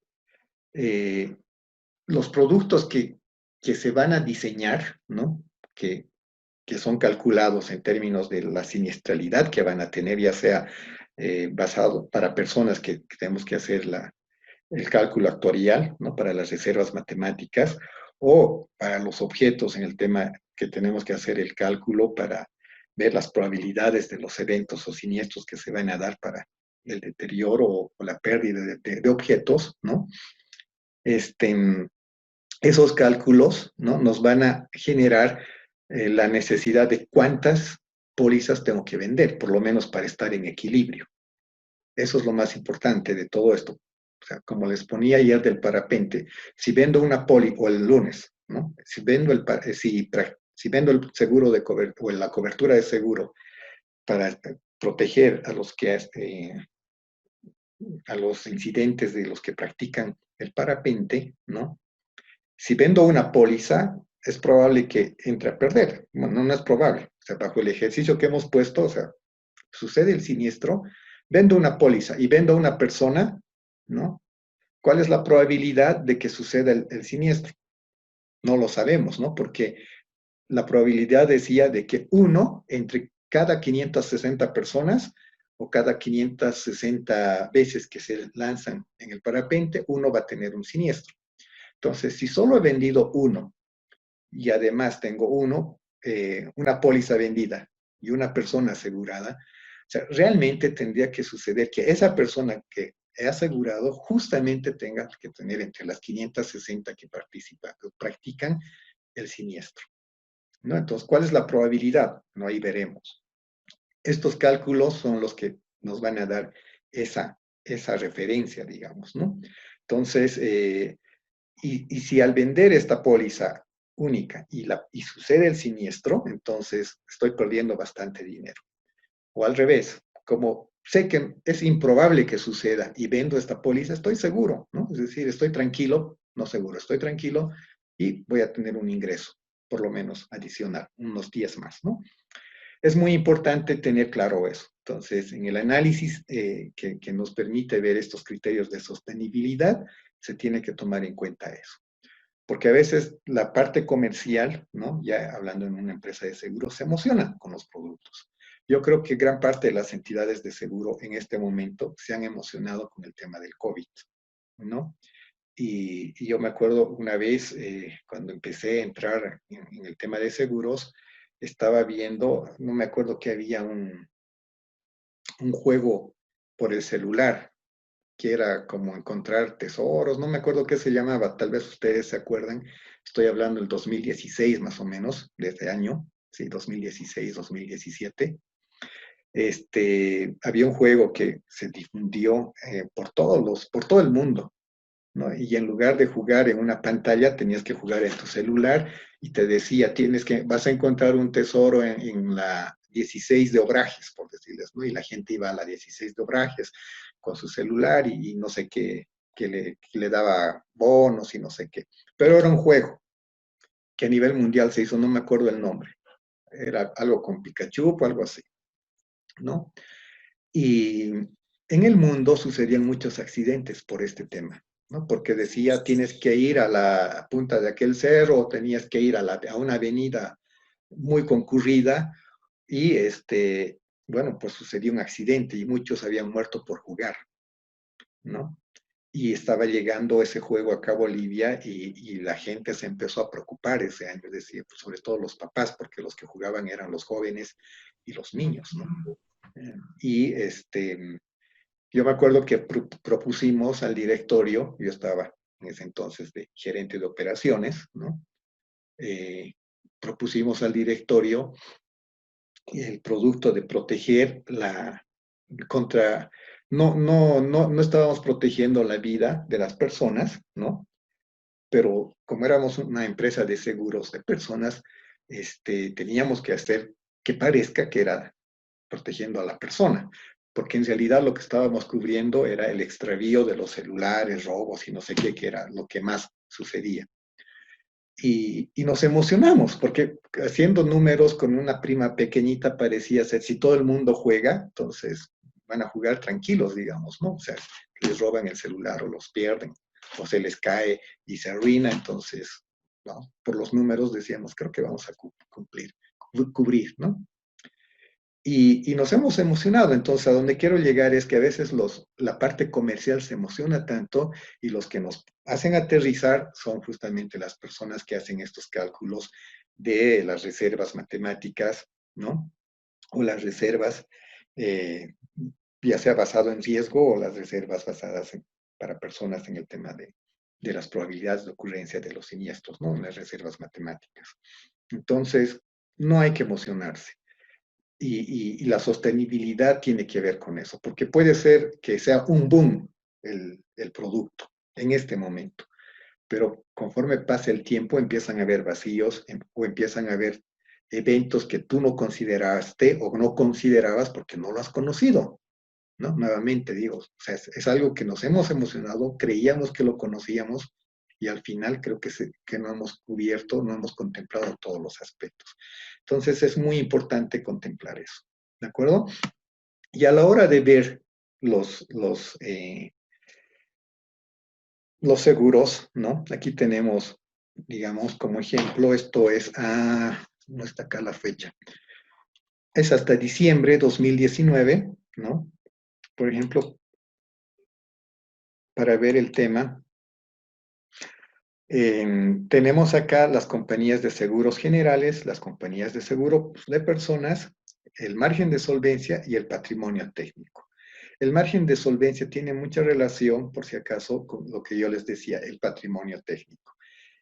Speaker 1: los productos que se van a diseñar, ¿no? Que son calculados en términos de la siniestralidad que van a tener, ya sea basado para personas que tenemos que hacer el cálculo actuarial, ¿no? Para las reservas matemáticas, o para los objetos en el tema que tenemos que hacer el cálculo para ver las probabilidades de los eventos o siniestros que se van a dar para el deterioro o la pérdida de objetos, ¿no? Esos cálculos, ¿no? Nos van a generar la necesidad de cuántas pólizas tengo que vender, por lo menos para estar en equilibrio. Eso es lo más importante de todo esto. O sea, como les ponía ayer del parapente, si vendo una poli, o el lunes, ¿no? Si vendo el seguro de cobertura, o la cobertura de seguro para proteger a a los incidentes de los que practican el parapente, ¿no? Si vendo una póliza, es probable que entre a perder. Bueno, no es probable. O sea, bajo el ejercicio que hemos puesto, o sea, sucede el siniestro, vendo una póliza y vendo a una persona, ¿no? ¿Cuál es la probabilidad de que suceda el siniestro? No lo sabemos, ¿no? Porque la probabilidad decía de que uno entre cada 560 personas o cada 560 veces que se lanzan en el parapente, uno va a tener un siniestro. Entonces, si solo he vendido uno y además tengo una póliza vendida y una persona asegurada, o sea, realmente tendría que suceder que esa persona que he asegurado justamente tenga que tener entre las 560 que practican el siniestro, ¿no? Entonces, ¿cuál es la probabilidad? No, ahí veremos. Estos cálculos son los que nos van a dar esa referencia, digamos, ¿no? Entonces, y si al vender esta póliza única y sucede el siniestro, entonces estoy perdiendo bastante dinero. O al revés, como sé que es improbable que suceda y vendo esta póliza, estoy seguro, ¿no? Es decir, estoy tranquilo, no seguro, estoy tranquilo y voy a tener un ingreso, por lo menos adicional, unos días más, ¿no? Es muy importante tener claro eso. Entonces, en el análisis que nos permite ver estos criterios de sostenibilidad, se tiene que tomar en cuenta eso. Porque a veces la parte comercial, ¿no? Ya hablando en una empresa de seguros, se emociona con los productos. Yo creo que gran parte de las entidades de seguro en este momento se han emocionado con el tema del COVID, ¿no? Y yo me acuerdo una vez, cuando empecé a entrar en el tema de seguros, estaba viendo, no me acuerdo que había un juego por el celular, que era como encontrar tesoros, no me acuerdo qué se llamaba, tal vez ustedes se acuerdan, estoy hablando del 2016 más o menos, de ese año, sí, 2016, 2017. Había un juego que se difundió por todo el mundo, ¿no? Y en lugar de jugar en una pantalla, tenías que jugar en tu celular y te decía, vas a encontrar un tesoro 16 de Obrajes, por decirles, ¿no? Y la gente iba a la 16 de Obrajes con su celular y no sé qué, que le daba bonos y no sé qué. Pero era un juego que a nivel mundial se hizo, no me acuerdo el nombre. Era algo con Pikachu o algo así, ¿no? Y en el mundo sucedían muchos accidentes por este tema, ¿no? Porque decía, tienes que ir a la punta de aquel cerro o tenías que ir a una avenida muy concurrida y, bueno, pues sucedió un accidente y muchos habían muerto por jugar, ¿no? Y estaba llegando ese juego acá a Bolivia y la gente se empezó a preocupar ese año, decía, pues sobre todo los papás, porque los que jugaban eran los jóvenes y los niños, ¿no? Y yo me acuerdo que propusimos al directorio, yo estaba en ese entonces de gerente de operaciones, ¿no? Propusimos al directorio el producto de proteger contra, no estábamos protegiendo la vida de las personas, ¿no? Pero como éramos una empresa de seguros de personas, teníamos que hacer que parezca que era protegiendo a la persona, porque en realidad lo que estábamos cubriendo era el extravío de los celulares, robos y no sé qué, que era lo que más sucedía. Y nos emocionamos, porque haciendo números con una prima pequeñita parecía ser, si todo el mundo juega, entonces van a jugar tranquilos, digamos, ¿no? O sea, les roban el celular o los pierden, o se les cae y se arruina, entonces, ¿no? Por los números decíamos, creo que vamos a cubrir, ¿no? Y nos hemos emocionado. Entonces, a donde quiero llegar es que a veces la parte comercial se emociona tanto y los que nos hacen aterrizar son justamente las personas que hacen estos cálculos de las reservas matemáticas, ¿no? O las reservas, ya sea basado en riesgo o las reservas basadas para personas en el tema de las probabilidades de ocurrencia de los siniestros, ¿no? En las reservas matemáticas. Entonces, no hay que emocionarse. Y la sostenibilidad tiene que ver con eso, porque puede ser que sea un boom el producto en este momento, pero conforme pase el tiempo empiezan a haber vacíos o empiezan a haber eventos que tú no consideraste o no considerabas porque no lo has conocido, ¿no? Nuevamente digo, o sea, es algo que nos hemos emocionado, creíamos que lo conocíamos y al final creo que no hemos cubierto, no hemos contemplado todos los aspectos. Entonces es muy importante contemplar eso, ¿de acuerdo? Y a la hora de ver los seguros, ¿no? Aquí tenemos, digamos, como ejemplo, esto es, no está acá la fecha, es hasta diciembre de 2019, ¿no? Por ejemplo, para ver el tema, tenemos acá las compañías de seguros generales, las compañías de seguro de personas, el margen de solvencia y el patrimonio técnico. El margen de solvencia tiene mucha relación, por si acaso, con lo que yo les decía, el patrimonio técnico.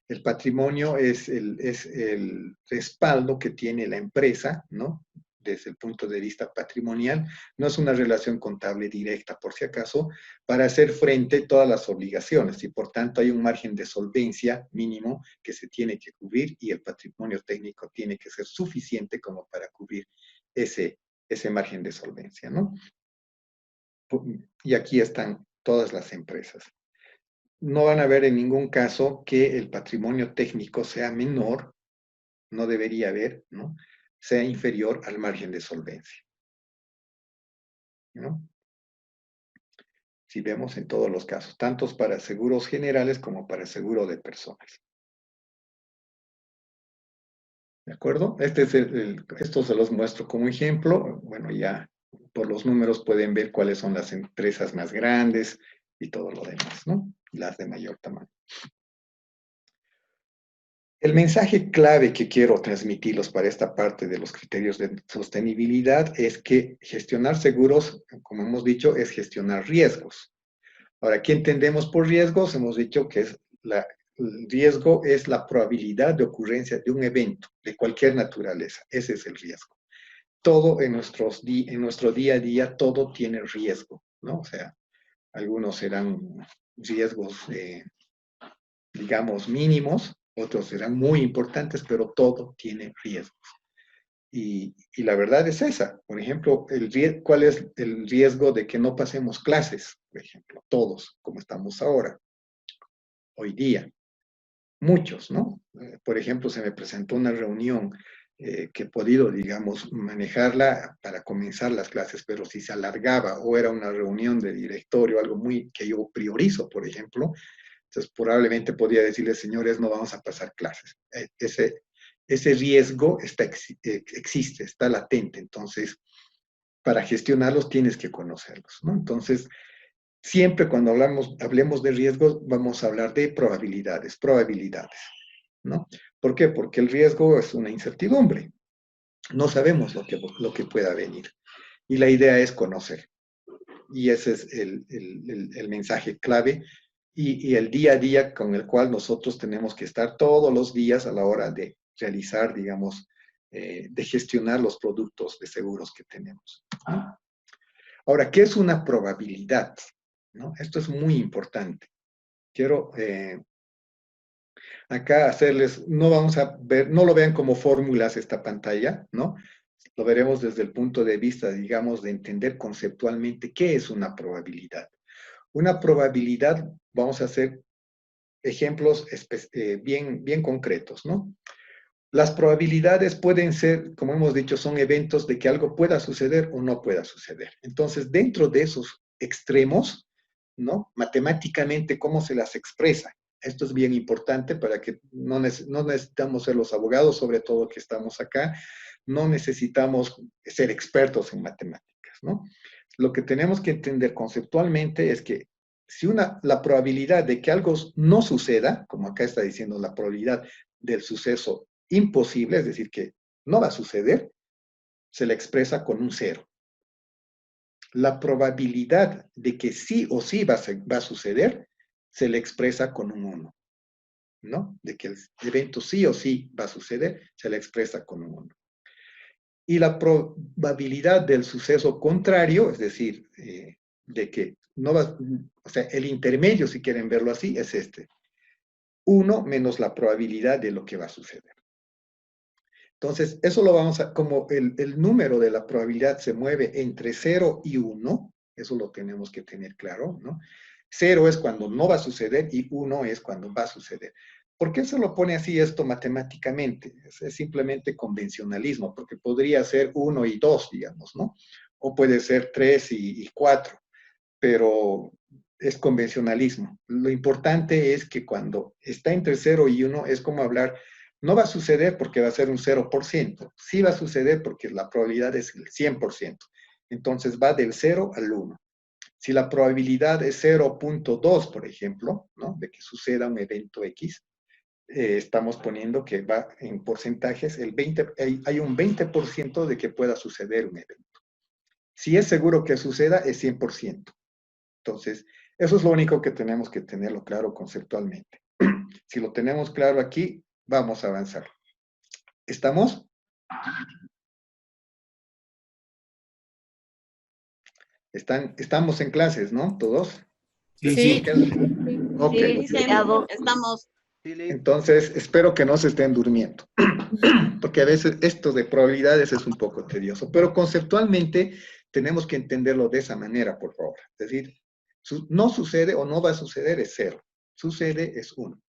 Speaker 1: El patrimonio es el respaldo que tiene la empresa, ¿no? Desde el punto de vista patrimonial, no es una relación contable directa, por si acaso, para hacer frente a todas las obligaciones y por tanto hay un margen de solvencia mínimo que se tiene que cubrir y el patrimonio técnico tiene que ser suficiente como para cubrir ese margen de solvencia, ¿no? Y aquí están todas las empresas. No van a ver en ningún caso que el patrimonio técnico sea menor, no debería haber, ¿no? Sea inferior al margen de solvencia, ¿no? Si vemos en todos los casos, tanto para seguros generales como para seguro de personas. ¿De acuerdo? Esto se los muestro como ejemplo. Bueno, ya por los números pueden ver cuáles son las empresas más grandes y todo lo demás, ¿no? Las de mayor tamaño. El mensaje clave que quiero transmitirlos para esta parte de los criterios de sostenibilidad es que gestionar seguros, como hemos dicho, es gestionar riesgos. Ahora, ¿qué entendemos por riesgos? Hemos dicho que el riesgo es la probabilidad de ocurrencia de un evento de cualquier naturaleza. Ese es el riesgo. Todo en nuestro día a día, todo tiene riesgo, ¿no? O sea, algunos serán riesgos, digamos, mínimos, otros serán muy importantes, pero todo tiene riesgos. Y la verdad es esa. Por ejemplo, ¿cuál es el riesgo de que no pasemos clases? Por ejemplo, todos, como estamos ahora, hoy día. Muchos, ¿no? Por ejemplo, se me presentó una reunión que he podido, digamos, manejarla para comenzar las clases, pero si se alargaba o era una reunión de directorio, algo muy que yo priorizo, por ejemplo, entonces probablemente podría decirles, señores, no vamos a pasar clases. Ese riesgo existe, está latente, entonces para gestionarlos tienes que conocerlos, ¿no? Entonces, siempre cuando hablemos de riesgos, vamos a hablar de probabilidades, ¿no? ¿Por qué? Porque el riesgo es una incertidumbre. No sabemos lo que pueda venir. Y la idea es conocer. Y ese es el mensaje clave y el día a día con el cual nosotros tenemos que estar todos los días a la hora de realizar, digamos, de gestionar los productos de seguros que tenemos, ¿no? Ahora, ¿qué es una probabilidad? ¿No? Esto es muy importante. Quiero acá hacerles, no vamos a ver, no lo vean como fórmulas esta pantalla, ¿no? Lo veremos desde el punto de vista, digamos, de entender conceptualmente qué es una probabilidad. Una probabilidad, vamos a hacer ejemplos bien concretos, ¿no? Las probabilidades pueden ser, como hemos dicho, son eventos de que algo pueda suceder o no pueda suceder. Entonces, dentro de esos extremos, ¿no? Matemáticamente, ¿cómo se las expresa? Esto es bien importante para que no necesitamos ser los abogados, sobre todo que estamos acá, no necesitamos ser expertos en matemáticas, ¿no? Lo que tenemos que entender conceptualmente es que si la probabilidad de que algo no suceda, como acá está diciendo la probabilidad del suceso imposible, es decir, que no va a suceder, se le expresa con un 0. La probabilidad de que sí o sí va a suceder, se le expresa con un 1, ¿no? De que el evento sí o sí va a suceder, se le expresa con un 1. Y la probabilidad del suceso contrario, es decir, de que no va, o sea, el intermedio, si quieren verlo así, es este. 1 menos la probabilidad de lo que va a suceder. Entonces, eso lo vamos a, como el número de la probabilidad se mueve entre 0 y 1, eso lo tenemos que tener claro, ¿no? 0 es cuando no va a suceder y 1 es cuando va a suceder. ¿Por qué se lo pone así esto matemáticamente? Es simplemente convencionalismo, porque podría ser 1 y 2, digamos, ¿no? O puede ser 3 y 4, pero es convencionalismo. Lo importante es que cuando está entre 0 y 1 es como hablar, no va a suceder porque va a ser un 0%, sí va a suceder porque la probabilidad es el 100%. Entonces va del 0 al 1. Si la probabilidad es 0.2, por ejemplo, ¿no? De que suceda un evento X, estamos poniendo que va en porcentajes, hay un 20% de que pueda suceder un evento. Si es seguro que suceda, es 100%. Entonces, eso es lo único que tenemos que tenerlo claro conceptualmente. Si lo tenemos claro aquí, vamos a avanzar. ¿Estamos? Estamos en clases, ¿no? ¿Todos?
Speaker 5: Sí.
Speaker 1: Ok.
Speaker 4: Sí, licenciado.
Speaker 6: Estamos.
Speaker 1: Entonces, espero que no se estén durmiendo, porque a veces esto de probabilidades es un poco tedioso, pero conceptualmente tenemos que entenderlo de esa manera, por favor. Es decir, no sucede o no va a suceder es 0, sucede es 1.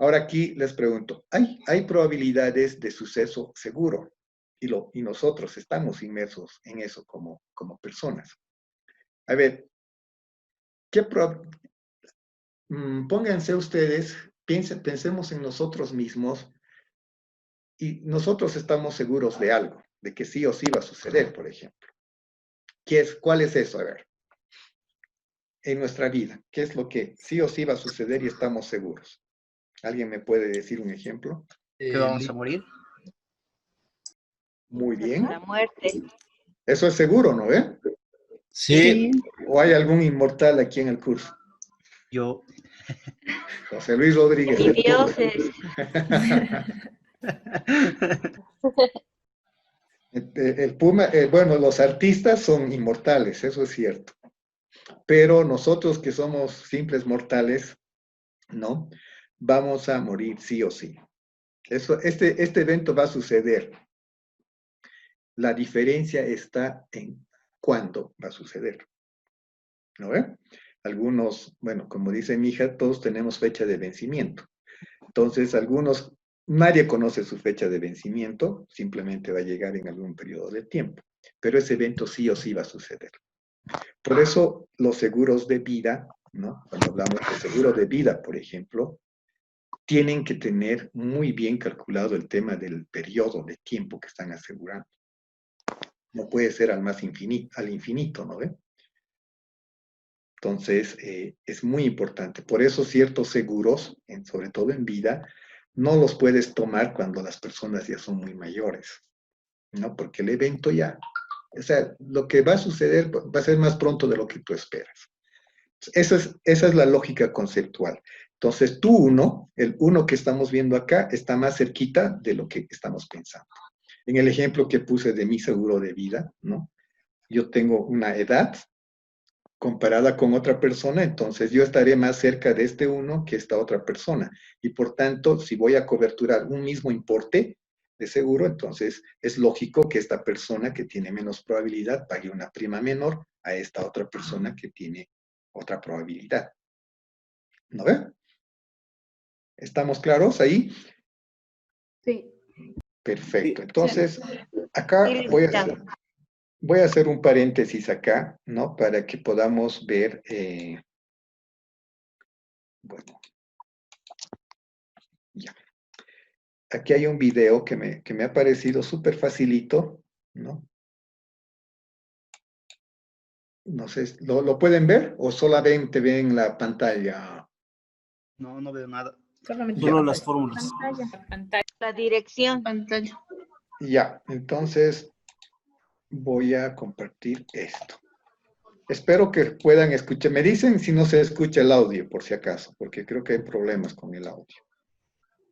Speaker 1: Ahora aquí les pregunto, ¿hay probabilidades de suceso seguro? Y nosotros estamos inmersos en eso como personas. A ver, pónganse ustedes, pensemos en nosotros mismos y nosotros estamos seguros de algo, de que sí o sí va a suceder, por ejemplo. ¿Cuál es eso? A ver, en nuestra vida, ¿qué es lo que sí o sí va a suceder y estamos seguros? ¿Alguien me puede decir un ejemplo?
Speaker 2: ¿Que vamos a morir?
Speaker 1: Muy bien.
Speaker 4: La muerte.
Speaker 1: Eso es seguro, ¿no ve?
Speaker 2: Sí.
Speaker 1: ¿O hay algún inmortal aquí en el curso?
Speaker 2: Yo.
Speaker 1: José Luis Rodríguez.
Speaker 4: Mi Dios es.
Speaker 1: El Puma, bueno, los artistas son inmortales, eso es cierto. Pero nosotros que somos simples mortales, ¿no? Vamos a morir sí o sí. Este evento va a suceder. La diferencia está en cuándo va a suceder. ¿No ve? Algunos, bueno, como dice mi hija, todos tenemos fecha de vencimiento. Entonces, algunos, nadie conoce su fecha de vencimiento, simplemente va a llegar en algún periodo de tiempo. Pero ese evento sí o sí va a suceder. Por eso los seguros de vida, ¿no? Cuando hablamos de seguro de vida, por ejemplo, tienen que tener muy bien calculado el tema del periodo de tiempo que están asegurando. No puede ser al infinito, ¿no ve? Entonces, es muy importante. Por eso ciertos seguros, sobre todo en vida, no los puedes tomar cuando las personas ya son muy mayores, ¿no? Porque el evento ya, o sea, lo que va a suceder va a ser más pronto de lo que tú esperas. Esa es la lógica conceptual. Entonces, el uno que estamos viendo acá, está más cerquita de lo que estamos pensando. En el ejemplo que puse de mi seguro de vida, ¿no? Yo tengo una edad comparada con otra persona, entonces yo estaré más cerca de este uno que esta otra persona. Y por tanto, si voy a coberturar un mismo importe de seguro, entonces es lógico que esta persona que tiene menos probabilidad pague una prima menor a esta otra persona que tiene otra probabilidad. ¿No ve? ¿Estamos claros ahí?
Speaker 5: Sí.
Speaker 1: Perfecto.
Speaker 6: Sí.
Speaker 1: Entonces, acá
Speaker 4: Sí, licenciado.
Speaker 1: voy a hacer un paréntesis acá, ¿no? Para que podamos ver, bueno, ya. Aquí hay un video que me ha parecido súper facilito, ¿no? No sé, ¿lo pueden ver o solamente ven la pantalla?
Speaker 2: No, no veo nada.
Speaker 5: Solamente
Speaker 6: Solo
Speaker 1: Ya,
Speaker 6: las fórmulas.
Speaker 5: pantalla.
Speaker 4: La dirección.
Speaker 2: Pantalla.
Speaker 1: ya. Entonces, voy a compartir esto. Espero que puedan escuchar. Me dicen si no se escucha el audio, por si acaso, porque creo que hay problemas con el audio.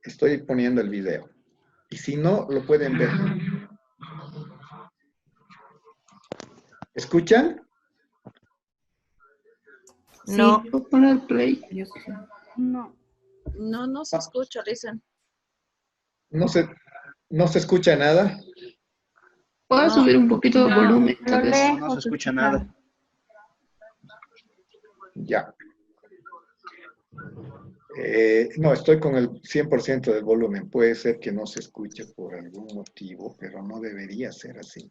Speaker 1: Estoy poniendo el video. Y si no, lo pueden ver. ¿Escuchan?
Speaker 4: No.
Speaker 5: Sí.
Speaker 2: Puedo poner play.
Speaker 7: No, no se escucha, dicen.
Speaker 1: No se, no se escucha nada.
Speaker 2: Puedo
Speaker 7: No,
Speaker 2: subir un poquito de
Speaker 5: No,
Speaker 2: volumen,
Speaker 5: a
Speaker 2: tal
Speaker 5: lo
Speaker 2: vez.
Speaker 5: lejos
Speaker 2: No se
Speaker 5: se
Speaker 2: escucha
Speaker 5: escucha.
Speaker 2: nada.
Speaker 1: Ya. No, estoy con el 100% del volumen. Puede ser que no se escuche por algún motivo, pero no debería ser así.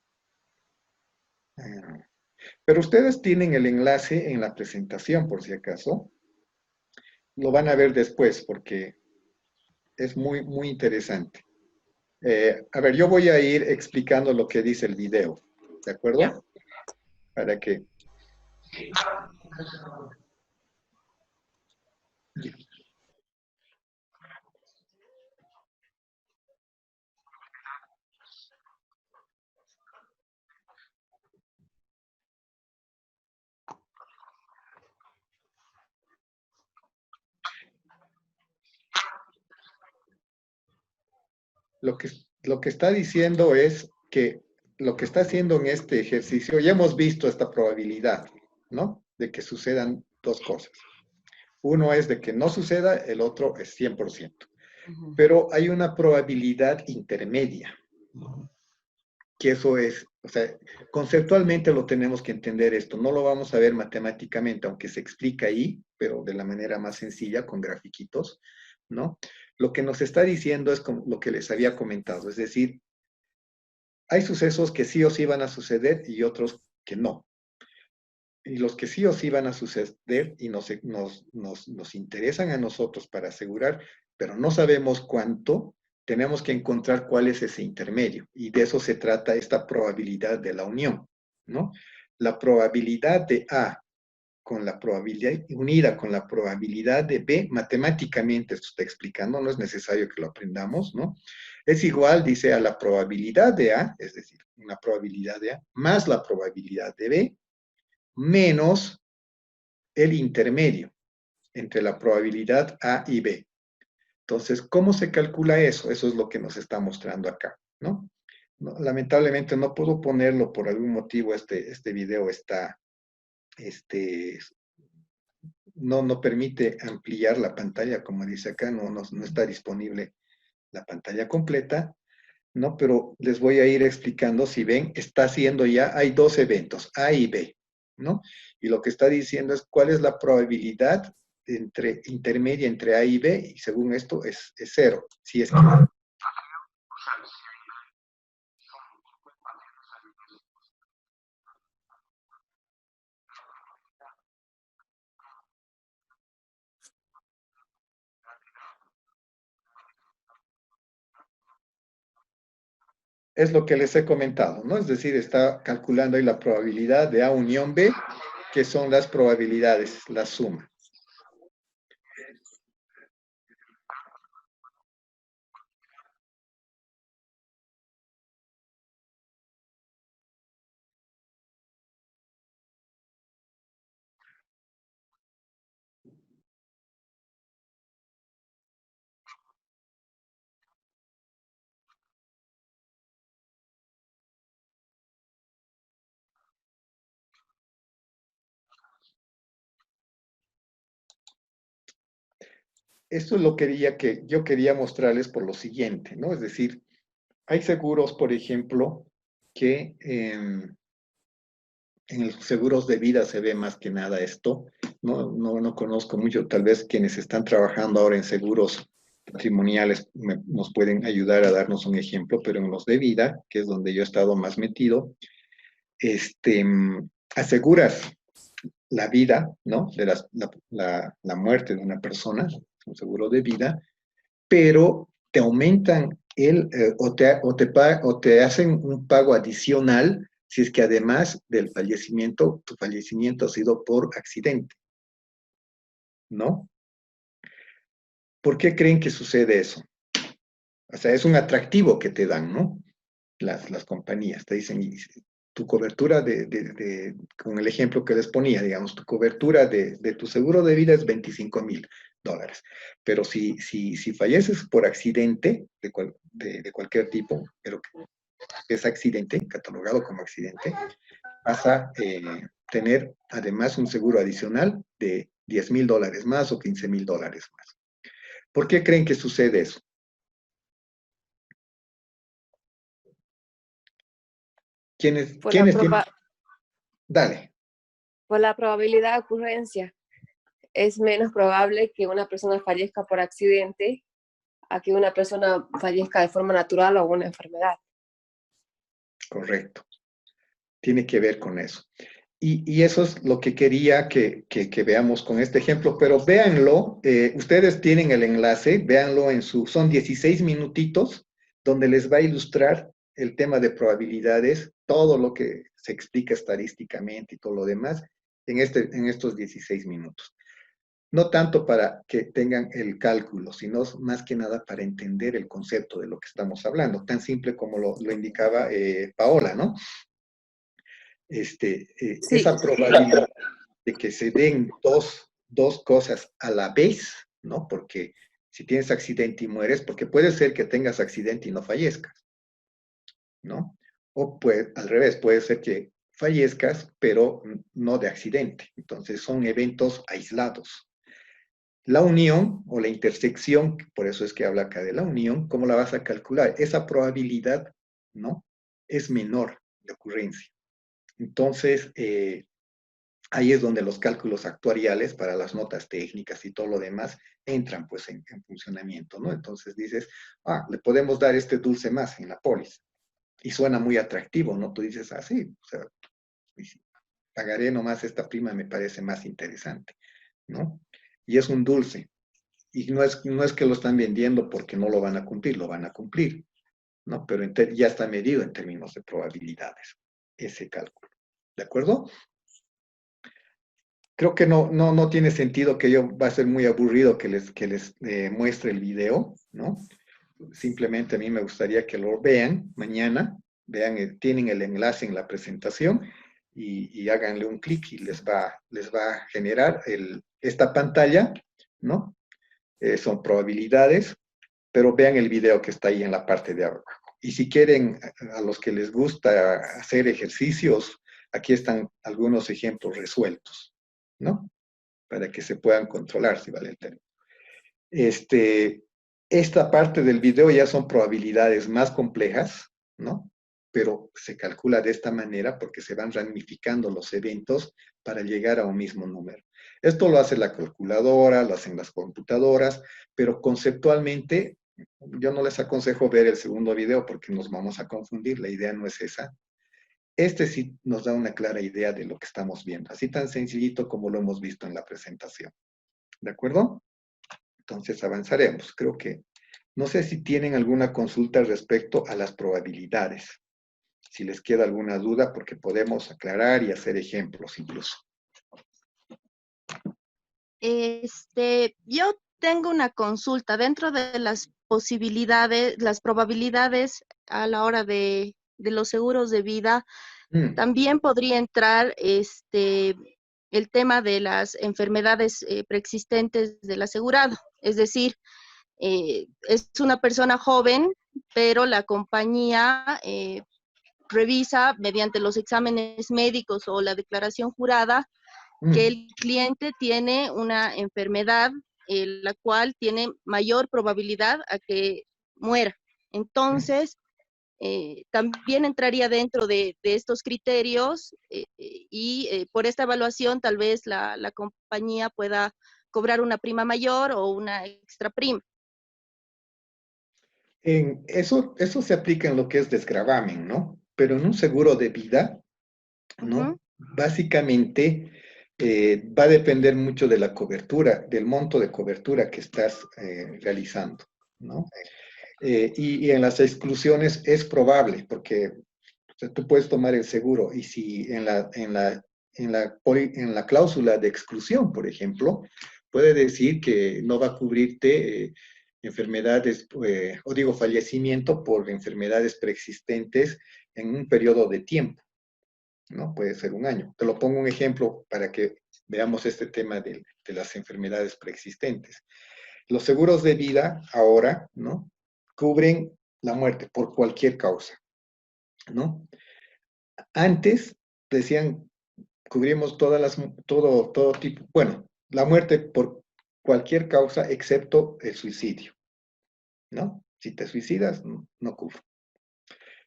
Speaker 1: Pero ustedes tienen el enlace en la presentación, por si acaso. Lo van a ver después porque es muy, muy interesante. A ver, yo voy a ir explicando lo que dice el video, ¿de acuerdo?
Speaker 4: Ya.
Speaker 1: Para que... Lo que está diciendo es que lo que está haciendo en este ejercicio, ya hemos visto esta probabilidad, ¿no? De que sucedan dos cosas. Uno es de que no suceda, el otro es 100%.
Speaker 4: Ujú.
Speaker 1: Pero hay una probabilidad intermedia, que eso es, o sea, conceptualmente lo tenemos que entender esto. No lo vamos a ver matemáticamente, aunque se explica ahí, pero de la manera más sencilla, con grafiquitos, ¿no? Lo que nos está diciendo es como lo que les había comentado, es decir, hay sucesos que sí o sí van a suceder y otros que no. Y los que sí o sí van a suceder y nos interesan a nosotros para asegurar, pero no sabemos cuánto, tenemos que encontrar cuál es ese intermedio. Y de eso se trata esta probabilidad de la unión, ¿no? La probabilidad de A con la probabilidad unida con la probabilidad de B, matemáticamente esto está explicando, no es necesario que lo aprendamos, ¿no? Es igual, dice, a la probabilidad de A, es decir, una probabilidad de A, más la probabilidad de B, menos el intermedio entre la probabilidad A y B. Entonces, ¿cómo se calcula eso? Eso es lo que nos está mostrando acá, ¿no? No, lamentablemente no puedo ponerlo por algún motivo, este video está, no permite ampliar la pantalla, como dice acá, no está disponible la pantalla completa, ¿no? Pero les voy a ir explicando, si ven, está haciendo ya, hay dos eventos, A y B, ¿no? Y lo que está diciendo es cuál es la probabilidad intermedia entre A y B, y según esto es cero, si es que... Es lo que les he comentado, ¿no? Es decir, está calculando ahí la probabilidad de A unión B, que son las probabilidades, la suma. Esto es lo que yo quería mostrarles por lo siguiente, ¿no? Es decir, hay seguros, por ejemplo, que en los seguros de vida se ve más que nada esto. No conozco mucho, tal vez quienes están trabajando ahora en seguros patrimoniales nos pueden ayudar a darnos un ejemplo, pero en los de vida, que es donde yo he estado más metido, aseguras la vida, ¿no? De la muerte de una persona, un seguro de vida, pero te aumentan o te hacen un pago adicional si es que además del fallecimiento, tu fallecimiento ha sido por accidente, ¿no? ¿Por qué creen que sucede eso? O sea, es un atractivo que te dan, ¿no? Las compañías te dicen, tu cobertura con el ejemplo que les ponía, digamos, tu cobertura de tu seguro de vida es $25,000. Pero si falleces por accidente de cualquier tipo, pero que es accidente, catalogado como accidente, vas a tener además un seguro adicional de $10,000 más o $15,000 más. ¿Por qué creen que sucede eso?
Speaker 6: Por la,
Speaker 1: ¿Quiénes tienen? Dale.
Speaker 6: por la probabilidad de ocurrencia. Es menos probable que una persona fallezca por accidente a que una persona fallezca de forma natural o una enfermedad.
Speaker 1: Correcto. Tiene que ver con eso. Y eso es lo que quería que veamos con este ejemplo, pero véanlo, ustedes tienen el enlace, véanlo son 16 minutitos donde les va a ilustrar el tema de probabilidades, todo lo que se explica estadísticamente y todo lo demás en estos 16 minutos. No tanto para que tengan el cálculo, sino más que nada para entender el concepto de lo que estamos hablando, tan simple como lo indicaba Paola, ¿no?
Speaker 6: Sí.
Speaker 1: Esa probabilidad de que se den dos cosas a la vez, ¿no? Porque si tienes accidente y mueres, porque puede ser que tengas accidente y no fallezcas, ¿no? O al revés, puede ser que fallezcas, pero no de accidente. Entonces son eventos aislados. La unión o la intersección, por eso es que habla acá de la unión, ¿cómo la vas a calcular? Esa probabilidad, ¿no? Es menor de ocurrencia. Entonces, ahí es donde los cálculos actuariales para las notas técnicas y todo lo demás entran pues en funcionamiento, ¿no? Entonces dices, le podemos dar este dulce más en la póliza. Y suena muy atractivo, ¿no? Tú dices, sí, o sea, pagaré nomás esta prima, me parece más interesante, ¿no? Y es un dulce. Y no es que lo están vendiendo porque no lo van a cumplir, lo van a cumplir, ¿no? Pero ya está medido en términos de probabilidades, ese cálculo. ¿De acuerdo? Creo que no tiene sentido que va a ser muy aburrido que les muestre el video, ¿no? Simplemente a mí me gustaría que lo vean mañana, tienen el enlace en la presentación y háganle un clic y les va a generar esta pantalla, ¿no? Son probabilidades, pero vean el video que está ahí en la parte de abajo. Y si quieren, a los que les gusta hacer ejercicios, aquí están algunos ejemplos resueltos, ¿no? Para que se puedan controlar, si vale el término. Esta parte del video ya son probabilidades más complejas, ¿no? Pero se calcula de esta manera porque se van ramificando los eventos para llegar a un mismo número. Esto lo hace la calculadora, lo hacen las computadoras, pero conceptualmente yo no les aconsejo ver el segundo video porque nos vamos a confundir, la idea no es esa. Este sí nos da una clara idea de lo que estamos viendo, así tan sencillito como lo hemos visto en la presentación. ¿De acuerdo? Entonces avanzaremos. Creo que, no sé si tienen alguna consulta respecto a las probabilidades. Si les queda alguna duda, porque podemos aclarar y hacer ejemplos incluso.
Speaker 7: Yo tengo una consulta dentro de las posibilidades, las probabilidades a la hora de los seguros de vida. También podría entrar el tema de las enfermedades preexistentes del asegurado. Es decir, es una persona joven, pero la compañía revisa mediante los exámenes médicos o la declaración jurada que el cliente tiene una enfermedad la cual tiene mayor probabilidad a que muera. Entonces, también entraría dentro de estos criterios y por esta evaluación tal vez la compañía pueda cobrar una prima mayor o una extra prima.
Speaker 1: Eso se aplica en lo que es desgravamen, ¿no? Pero en un seguro de vida, ¿no? Básicamente va a depender mucho de la cobertura, del monto de cobertura que estás realizando, ¿no? Y en las exclusiones es probable, porque o sea, tú puedes tomar el seguro y si en la cláusula de exclusión, por ejemplo, puede decir que no va a cubrirte enfermedades, o digo, fallecimiento por enfermedades preexistentes en un periodo de tiempo, ¿no? Puede ser un año. Te lo pongo un ejemplo para que veamos este tema de las enfermedades preexistentes. Los seguros de vida ahora, ¿no? Cubren la muerte por cualquier causa, ¿no? Antes decían, cubrimos todo tipo, bueno, la muerte por cualquier causa excepto el suicidio, ¿no? Si te suicidas, no cubre.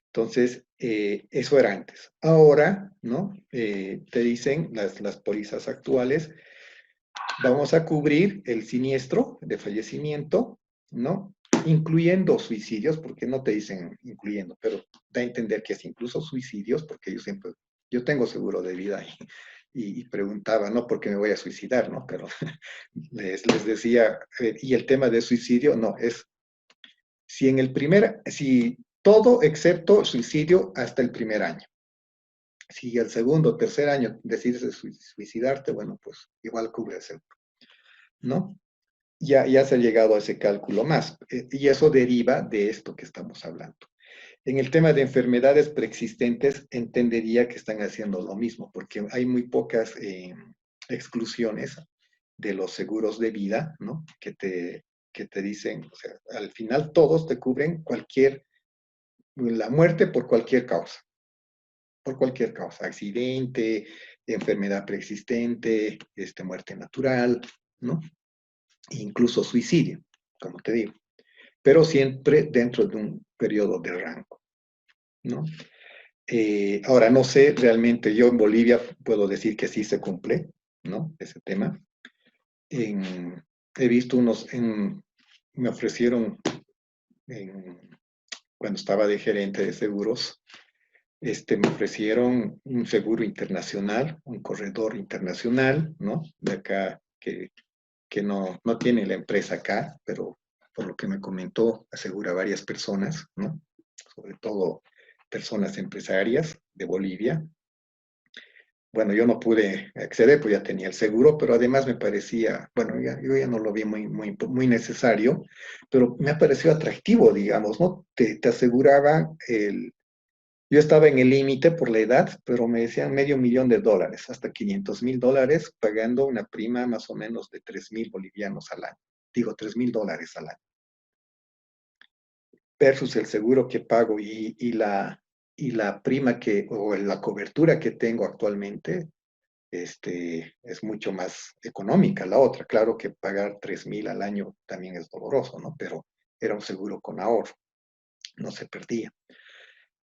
Speaker 1: Entonces, eso era antes. Ahora, ¿no? Te dicen las pólizas actuales, vamos a cubrir el siniestro de fallecimiento, ¿no? Incluyendo suicidios, porque no te dicen incluyendo, pero da a entender que es incluso suicidios, porque yo tengo seguro de vida y preguntaba, no porque me voy a suicidar, ¿no? Pero les decía, y el tema de suicidio, no, es si todo excepto suicidio hasta el primer año. Si el segundo o tercer año decides suicidarte, bueno, pues igual cubre el seguro, ¿no? Ya se ha llegado a ese cálculo más, y eso deriva de esto que estamos hablando. En el tema de enfermedades preexistentes, entendería que están haciendo lo mismo, porque hay muy pocas exclusiones de los seguros de vida, ¿no? Que te dicen, o sea, al final todos te cubren la muerte por cualquier causa, accidente, enfermedad preexistente, muerte natural, ¿no? Incluso suicidio, como te digo, pero siempre dentro de un periodo de rango, ¿no? Ahora, no sé, realmente yo en Bolivia puedo decir que sí se cumple, ¿no? Ese tema. He visto me ofrecieron, cuando estaba de gerente de seguros, me ofrecieron un seguro internacional, un corredor internacional, ¿no? De acá, que no tiene la empresa acá, pero por lo que me comentó, asegura a varias personas, ¿no? Sobre todo personas empresarias de Bolivia. Bueno, yo no pude acceder, pues ya tenía el seguro, pero además me parecía, bueno, yo ya no lo vi muy necesario, pero me pareció atractivo, digamos, ¿no? Te aseguraba yo estaba en el límite por la edad, pero me decían $500,000, hasta $500,000, pagando una prima más o menos de 3,000 bolivianos al año. Digo, $3,000 al año. Versus el seguro que pago y la prima o la cobertura que tengo actualmente, es mucho más económica la otra. Claro que pagar 3,000 al año también es doloroso, ¿no? Pero era un seguro con ahorro, no se perdía.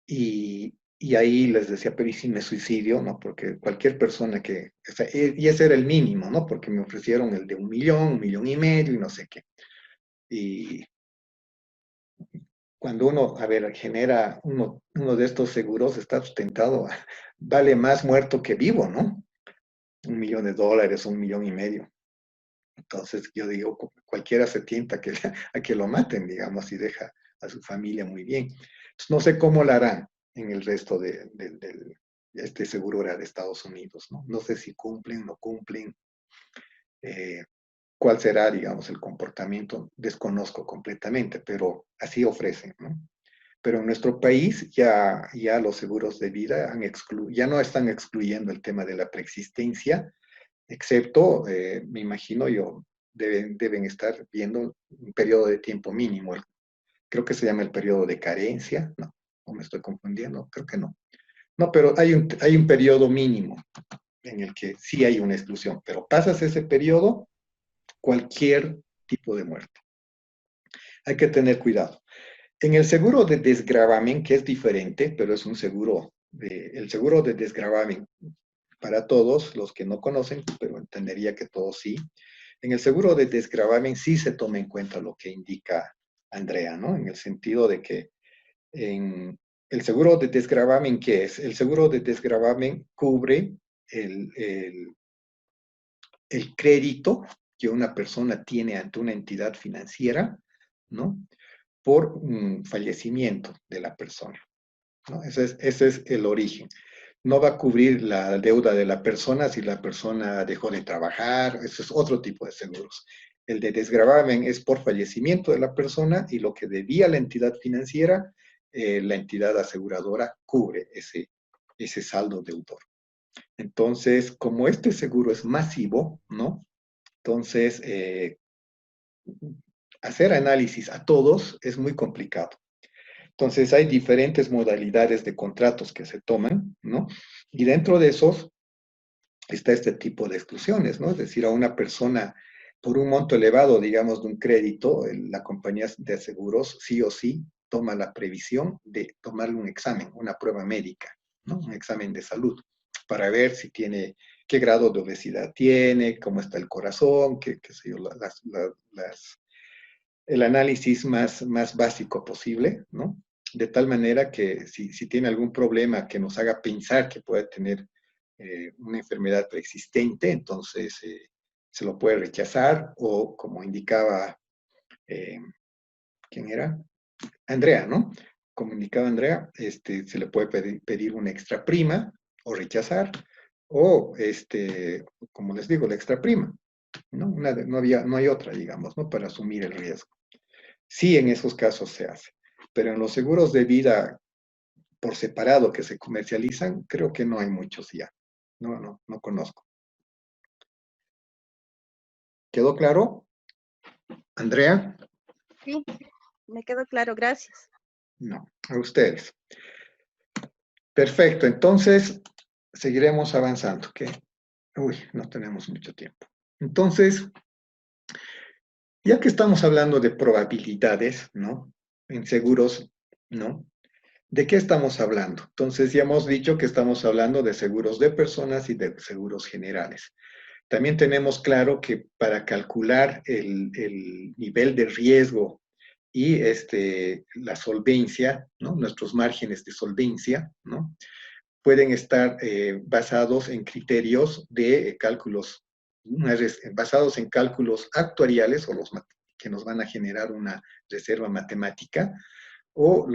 Speaker 1: Y ahí les decía, pero ¿y si me suicidio? ¿No? Porque cualquier persona que, o sea, y ese era el mínimo, ¿no? Porque me ofrecieron el de 1,5 millones y no sé qué. Y cuando uno, a ver, genera uno de estos seguros, está sustentado, vale más muerto que vivo, ¿no? $1 millón, 1,5 millones. Entonces yo digo, cualquiera se tienta a que lo maten, digamos, y deja a su familia muy bien. Entonces, no sé cómo lo harán en el resto de este seguro era de Estados Unidos, ¿no? No sé si cumplen, no cumplen, cuál será, digamos, el comportamiento, desconozco completamente, pero así ofrecen, ¿no? Pero en nuestro país ya los seguros de vida ya no están excluyendo el tema de la preexistencia, excepto, me imagino yo, deben estar viendo un periodo de tiempo mínimo. Creo que se llama el periodo de carencia, ¿no? ¿O me estoy confundiendo? Creo que no. No, pero hay un periodo mínimo en el que sí hay una exclusión, pero pasas ese periodo, cualquier tipo de muerte. Hay que tener cuidado. En el seguro de desgravamen, que es diferente, pero es un seguro, el seguro de desgravamen para todos los que no conocen, pero entendería que todos sí. En el seguro de desgravamen sí se toma en cuenta lo que indica Andrea, ¿no? En el sentido de que en el seguro de desgravamen, ¿qué es? El seguro de desgravamen cubre el crédito que una persona tiene ante una entidad financiera, ¿no? Por un fallecimiento de la persona, ¿no? Ese es el origen. No va a cubrir la deuda de la persona si la persona dejó de trabajar, eso es otro tipo de seguros. El de desgravamen es por fallecimiento de la persona y lo que debía la entidad financiera, la entidad aseguradora cubre ese saldo deudor. Entonces, como este seguro es masivo, ¿no? Entonces, hacer análisis a todos es muy complicado. Entonces, hay diferentes modalidades de contratos que se toman, ¿no? Y dentro de esos está este tipo de exclusiones, ¿no? Es decir, a una persona por un monto elevado, digamos, de un crédito, la compañía de seguros sí o sí toma la previsión de tomarle un examen, una prueba médica, ¿no? Un examen de salud, para ver si tiene, qué grado de obesidad tiene, cómo está el corazón, qué sé yo, el análisis más básico posible, ¿no? De tal manera que si tiene algún problema que nos haga pensar que puede tener una enfermedad preexistente, entonces se lo puede rechazar o como indicaba, ¿quién era? Andrea, ¿no? Como indicaba Andrea, se le puede pedir una extra prima o rechazar o, como les digo, la extra prima, ¿no? No hay otra, digamos, ¿no? Para asumir el riesgo. Sí, en esos casos se hace, pero en los seguros de vida por separado que se comercializan, creo que no hay muchos ya. No conozco. ¿Quedó claro? Andrea,
Speaker 7: Sí, me quedó claro, gracias.
Speaker 1: no, a ustedes. Perfecto, entonces seguiremos avanzando, ¿ok? Uy, no tenemos mucho tiempo. Entonces, ya que estamos hablando de probabilidades, ¿no? En seguros, ¿no? ¿De qué estamos hablando? Entonces, ya hemos dicho que estamos hablando de seguros de personas y de seguros generales. También tenemos claro que para calcular el nivel de riesgo y la solvencia, ¿no? Nuestros márgenes de solvencia, ¿no? Pueden estar basados en criterios de cálculos, basados en cálculos actuariales o los que nos van a generar una reserva matemática, o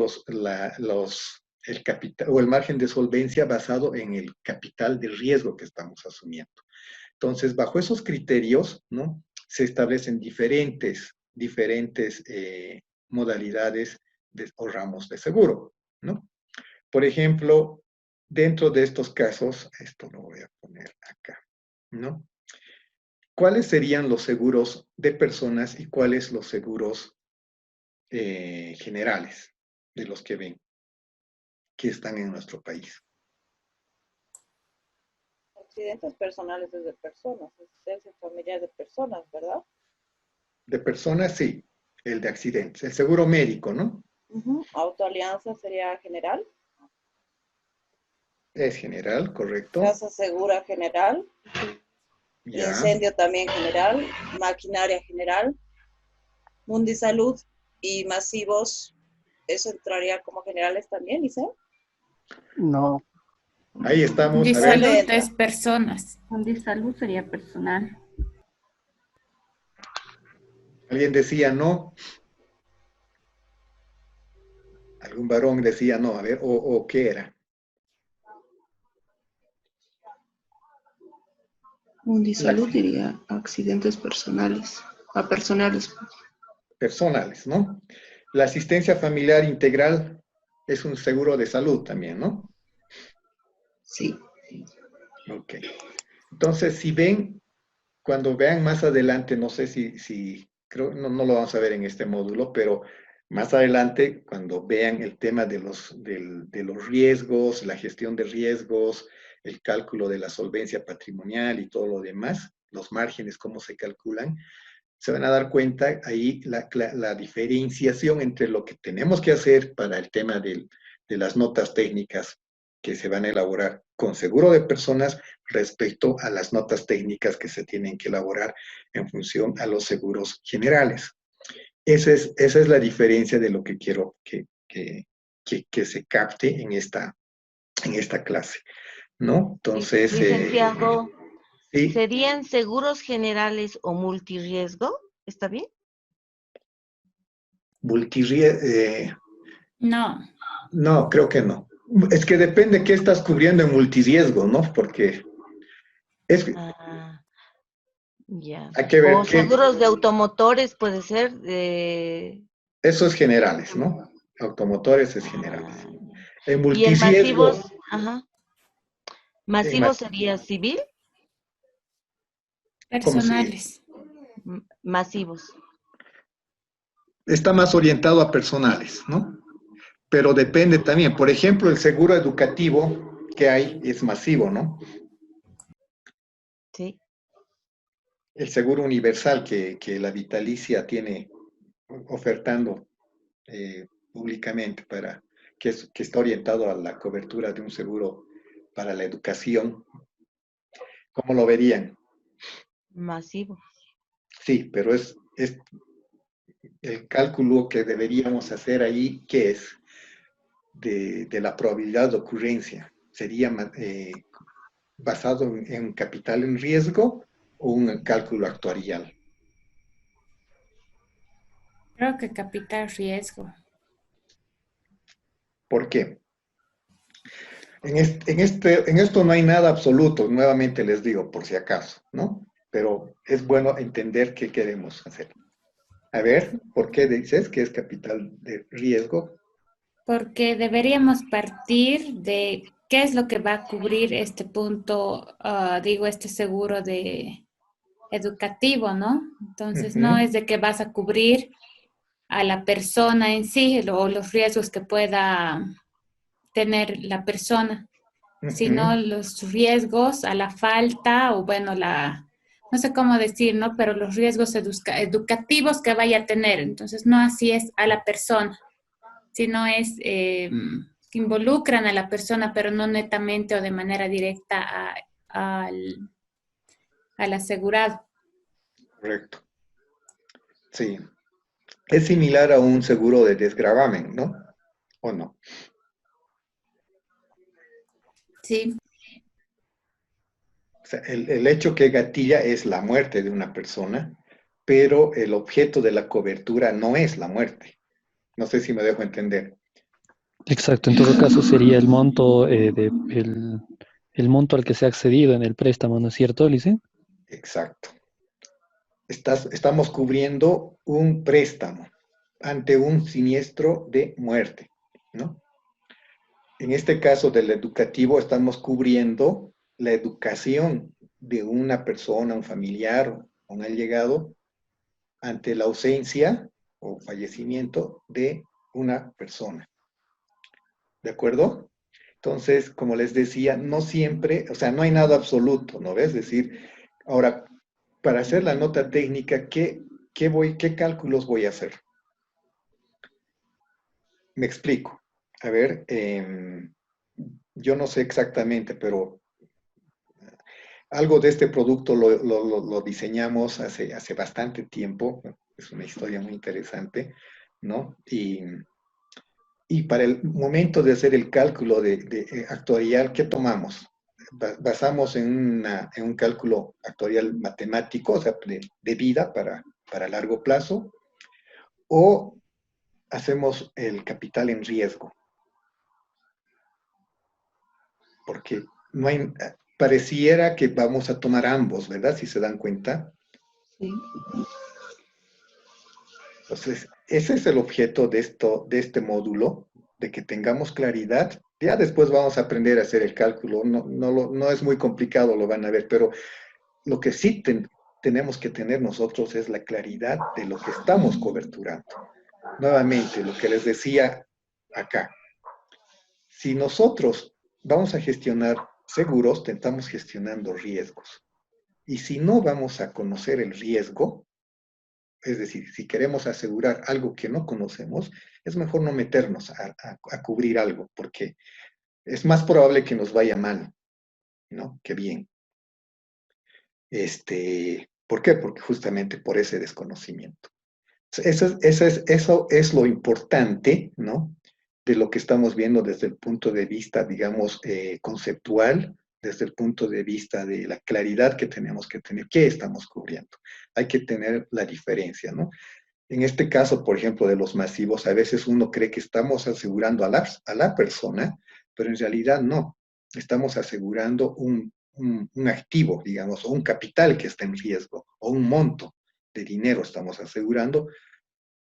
Speaker 1: el capital, o el margen de solvencia basado en el capital de riesgo que estamos asumiendo. Entonces, bajo esos criterios, ¿no? Se establecen diferentes modalidades o ramos de seguro, ¿no? Por ejemplo, dentro de estos casos, esto lo voy a poner acá, ¿no? ¿Cuáles serían los seguros de personas y cuáles los seguros generales de los que ven que están en nuestro país?
Speaker 8: Accidentes personales es de personas, asistencia familiar de personas, ¿verdad?
Speaker 1: De personas, sí. El de accidentes, el seguro médico, ¿no?
Speaker 8: Autoalianza sería general.
Speaker 1: Es general, correcto.
Speaker 8: Casa segura general.
Speaker 1: Ya.
Speaker 8: Incendio también general. Maquinaria general. Mundisalud y masivos, ¿eso entraría como generales también, Lisa?
Speaker 3: No.
Speaker 1: Ahí estamos. A ver.
Speaker 5: Mundisalud es personas.
Speaker 9: Mundisalud sería personal.
Speaker 1: Alguien decía no. Algún varón decía no. A ver, o ¿qué era?
Speaker 2: Mundisalud diría accidentes personales. A personales.
Speaker 1: Personales, ¿no? La asistencia familiar integral es un seguro de salud también, ¿no?
Speaker 2: Sí.
Speaker 1: Ok. Entonces, si ven, cuando vean más adelante, no sé si creo, no lo vamos a ver en este módulo, pero más adelante, cuando vean el tema de los riesgos, la gestión de riesgos, el cálculo de la solvencia patrimonial y todo lo demás, los márgenes, cómo se calculan, se van a dar cuenta ahí la diferenciación entre lo que tenemos que hacer para el tema de las notas técnicas que se van a elaborar con seguro de personas respecto a las notas técnicas que se tienen que elaborar en función a los seguros generales. Esa es la diferencia de lo que quiero que se capte en esta clase, ¿no? Entonces,
Speaker 4: licenciado,
Speaker 1: ¿sí?
Speaker 4: ¿serían seguros generales o multirriesgo? ¿Está bien?
Speaker 5: No.
Speaker 1: No, creo que no. Es que depende qué estás cubriendo en multirriesgo, ¿no? Porque
Speaker 4: ya.
Speaker 1: hay que ver
Speaker 4: O seguros de automotores, puede ser.
Speaker 1: Eso es generales, ¿no? Automotores es generales. En
Speaker 4: ¿Y en
Speaker 1: multirriesgo.
Speaker 4: masivos? Ajá. ¿Masivos sería civil?
Speaker 5: Personales.
Speaker 4: Masivos.
Speaker 1: Está más orientado a personales, ¿no? Pero depende también. Por ejemplo, el seguro educativo que hay es masivo, ¿no?
Speaker 4: Sí.
Speaker 1: El seguro universal que la Vitalicia tiene ofertando públicamente que está orientado a la cobertura de un seguro para la educación. ¿Cómo lo verían?
Speaker 4: Masivo.
Speaker 1: Sí, pero es el cálculo que deberíamos hacer ahí, ¿qué es? De la probabilidad de ocurrencia. ¿Sería basado en capital en riesgo o un cálculo actuarial?
Speaker 5: Creo que capital riesgo.
Speaker 1: ¿Por qué? En esto no hay nada absoluto, nuevamente les digo, por si acaso, ¿no? Pero es bueno entender qué queremos hacer. A ver, ¿por qué dices que es capital de riesgo?
Speaker 5: Porque deberíamos partir de qué es lo que va a cubrir este punto, este seguro de educativo, ¿no? Entonces, no es de que vas a cubrir a la persona en sí o los riesgos que pueda tener la persona, sino los riesgos a la falta o bueno, no sé cómo decir, ¿no? Pero los riesgos educativos que vaya a tener. Entonces, no así es a la persona, sino es que involucran a la persona, pero no netamente o de manera directa al asegurado.
Speaker 1: Correcto. Sí. Es similar a un seguro de desgravamen, ¿no? ¿O no?
Speaker 5: Sí.
Speaker 1: O sea, el hecho que gatilla es la muerte de una persona, pero el objeto de la cobertura no es la muerte. No sé si me dejo entender.
Speaker 10: Exacto, en todo caso sería el monto el monto al que se ha accedido en el préstamo, ¿no es cierto, Lice?
Speaker 1: Exacto. Estamos cubriendo un préstamo ante un siniestro de muerte, ¿no? En este caso del educativo estamos cubriendo la educación de una persona, un familiar o un allegado ante la ausencia o fallecimiento de una persona. ¿De acuerdo? Entonces, como les decía, no siempre, o sea, no hay nada absoluto, ¿no ves? Es decir, ahora, para hacer la nota técnica, ¿qué cálculos voy a hacer? Me explico. A ver, yo no sé exactamente, pero algo de este producto lo diseñamos hace bastante tiempo. Es una historia muy interesante, ¿no? Y para el momento de hacer el cálculo de actuarial, ¿qué tomamos? Basamos en un cálculo actuarial matemático, o sea, de vida para largo plazo, o hacemos el capital en riesgo, porque no hay, pareciera que vamos a tomar ambos, ¿verdad? Si se dan cuenta.
Speaker 9: Sí.
Speaker 1: Entonces, ese es el objeto de este módulo, de que tengamos claridad. Ya después vamos a aprender a hacer el cálculo, no es muy complicado, lo van a ver, pero lo que sí tenemos que tener nosotros es la claridad de lo que estamos coberturando. Nuevamente, lo que les decía acá, si nosotros vamos a gestionar seguros, estamos gestionando riesgos. Y si no vamos a conocer el riesgo, es decir, si queremos asegurar algo que no conocemos, es mejor no meternos a cubrir algo, porque es más probable que nos vaya mal, ¿no? Que bien. ¿Por qué? Porque justamente por ese desconocimiento. Eso es lo importante, ¿no? De lo que estamos viendo desde el punto de vista, digamos, conceptual, desde el punto de vista de la claridad que tenemos que tener, qué estamos cubriendo. Hay que tener la diferencia, ¿no? En este caso, por ejemplo, de los masivos, a veces uno cree que estamos asegurando a la persona, pero en realidad no. Estamos asegurando un activo, digamos, o un capital que está en riesgo, o un monto de dinero estamos asegurando,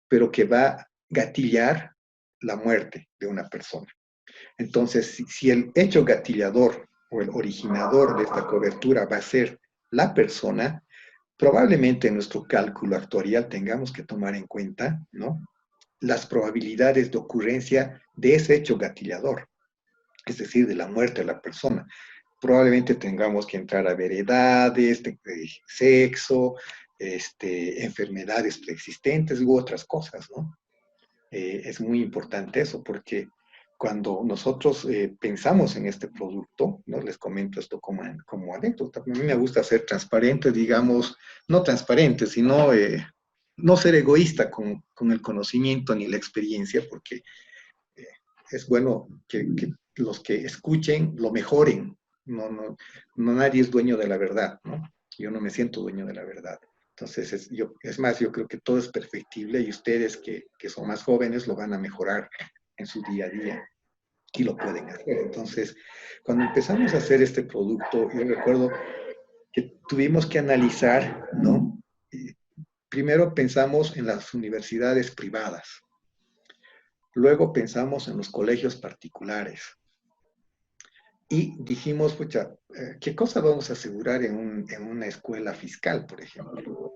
Speaker 1: pero que va a gatillar la muerte de una persona. Entonces, si el hecho gatillador o el originador de esta cobertura va a ser la persona, probablemente en nuestro cálculo actuarial tengamos que tomar en cuenta, ¿no?, las probabilidades de ocurrencia de ese hecho gatillador, es decir, de la muerte de la persona. Probablemente tengamos que entrar a ver edades, sexo, enfermedades preexistentes u otras cosas, ¿no? Es muy importante eso porque cuando nosotros pensamos en este producto, ¿no? Les comento esto como anécdota. A mí me gusta ser transparente, digamos, no transparente, sino no ser egoísta con el conocimiento ni la experiencia, porque eh, es bueno que los que escuchen lo mejoren. No nadie es dueño de la verdad, ¿no? Yo no me siento dueño de la verdad. Entonces, es más, yo creo que todo es perfectible y ustedes que son más jóvenes lo van a mejorar en su día a día y lo pueden hacer. Entonces, cuando empezamos a hacer este producto, yo recuerdo que tuvimos que analizar, ¿no? Primero pensamos en las universidades privadas, luego pensamos en los colegios particulares y dijimos, pucha, ¿qué cosa vamos a asegurar en una escuela fiscal, por ejemplo?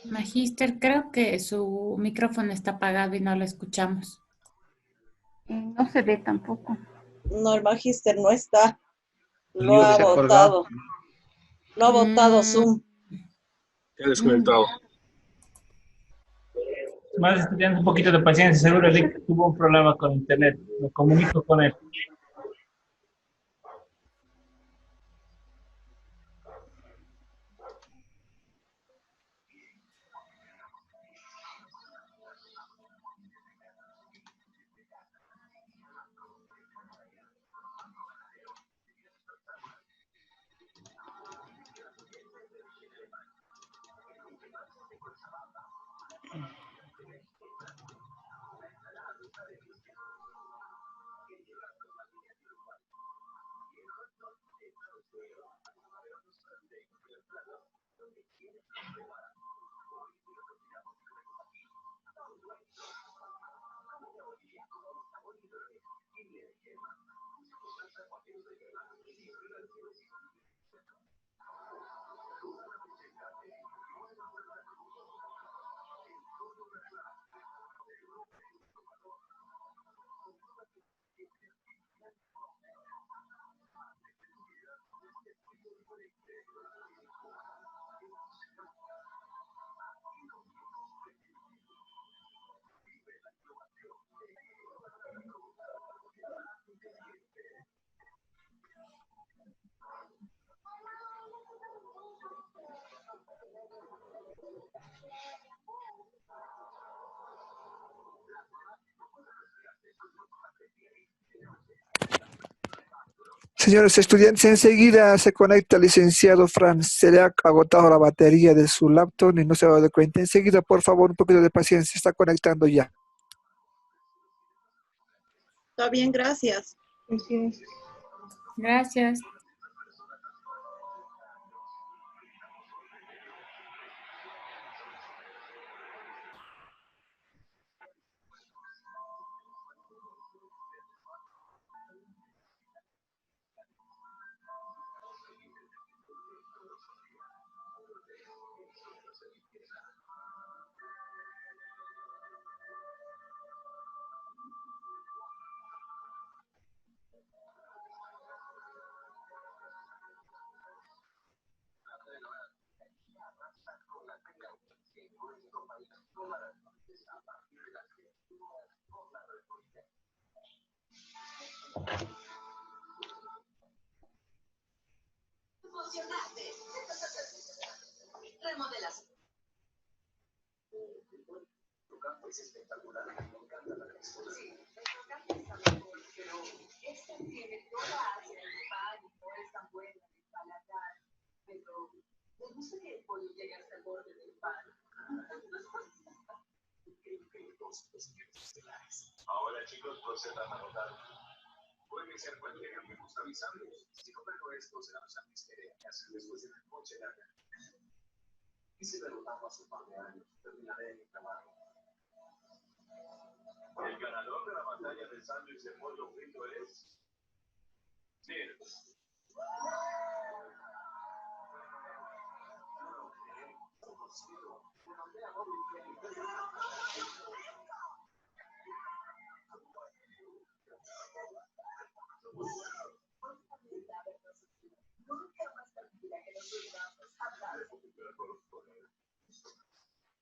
Speaker 5: Magíster, creo que su micrófono está apagado y no lo escuchamos.
Speaker 9: No se ve tampoco.
Speaker 8: No, el magíster no está. Lo
Speaker 11: Salió
Speaker 8: ha
Speaker 11: de
Speaker 2: Se ha colgado.
Speaker 8: votado. Lo ha votado Zoom.
Speaker 11: Ya desconectado.
Speaker 12: Más teniendo un poquito de paciencia, seguro Rick tuvo un problema con internet. Me comunico con él.
Speaker 13: Señores estudiantes, enseguida se conecta el licenciado Franz. Se le ha agotado la batería de su laptop y no se ha dado cuenta. Enseguida, por favor, un poquito de paciencia. Se está conectando ya.
Speaker 8: Está bien, gracias.
Speaker 5: Gracias.
Speaker 14: Remodelas. Tu campo es espectacular, me encanta la textura. Sí, nuestro campo es sabroso, pero este tiene toda Asia en el pan y no es tan buena de paladar. Pero, ¿te gusta que el pollo llegue hasta el borde del pan? Dos estelares. Ahora, chicos, procedan a anotar. Puede iniciar cualquiera, me gusta avisarlos. Si no pego esto, será un sándwich que hacer después de la noche larga. Quise derrotarlo hace un par de años. Terminaré mi trabajo. El ganador de la batalla del sándwich de pollo frito es... Nir.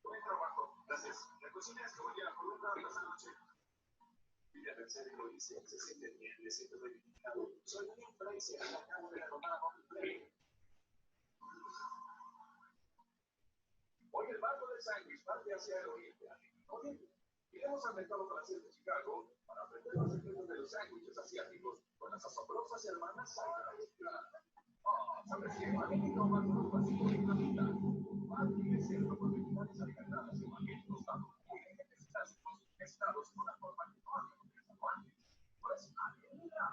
Speaker 14: Buen trabajo, gracias. La cocina es como ya por un lado esta noche. Y ya pensé que lo hice, se siente bien, me siento reivindicado. Soy una influencia, acabo de derrotar a Bobby Flay. Hoy el barco del sándwich parte hacia el oriente. Oye, iremos al mercado francés de Chicago para aprender los secretos de los sándwiches asiáticos con las asombrosas hermanas Sairas. ¿Sabes qué? A mí no más un vasito de una mitad. Martín es cierto porque finales alimentarlas y paquetes tostados muy necesitados mezclados con una forma que no había utilizado antes. Pues alienta.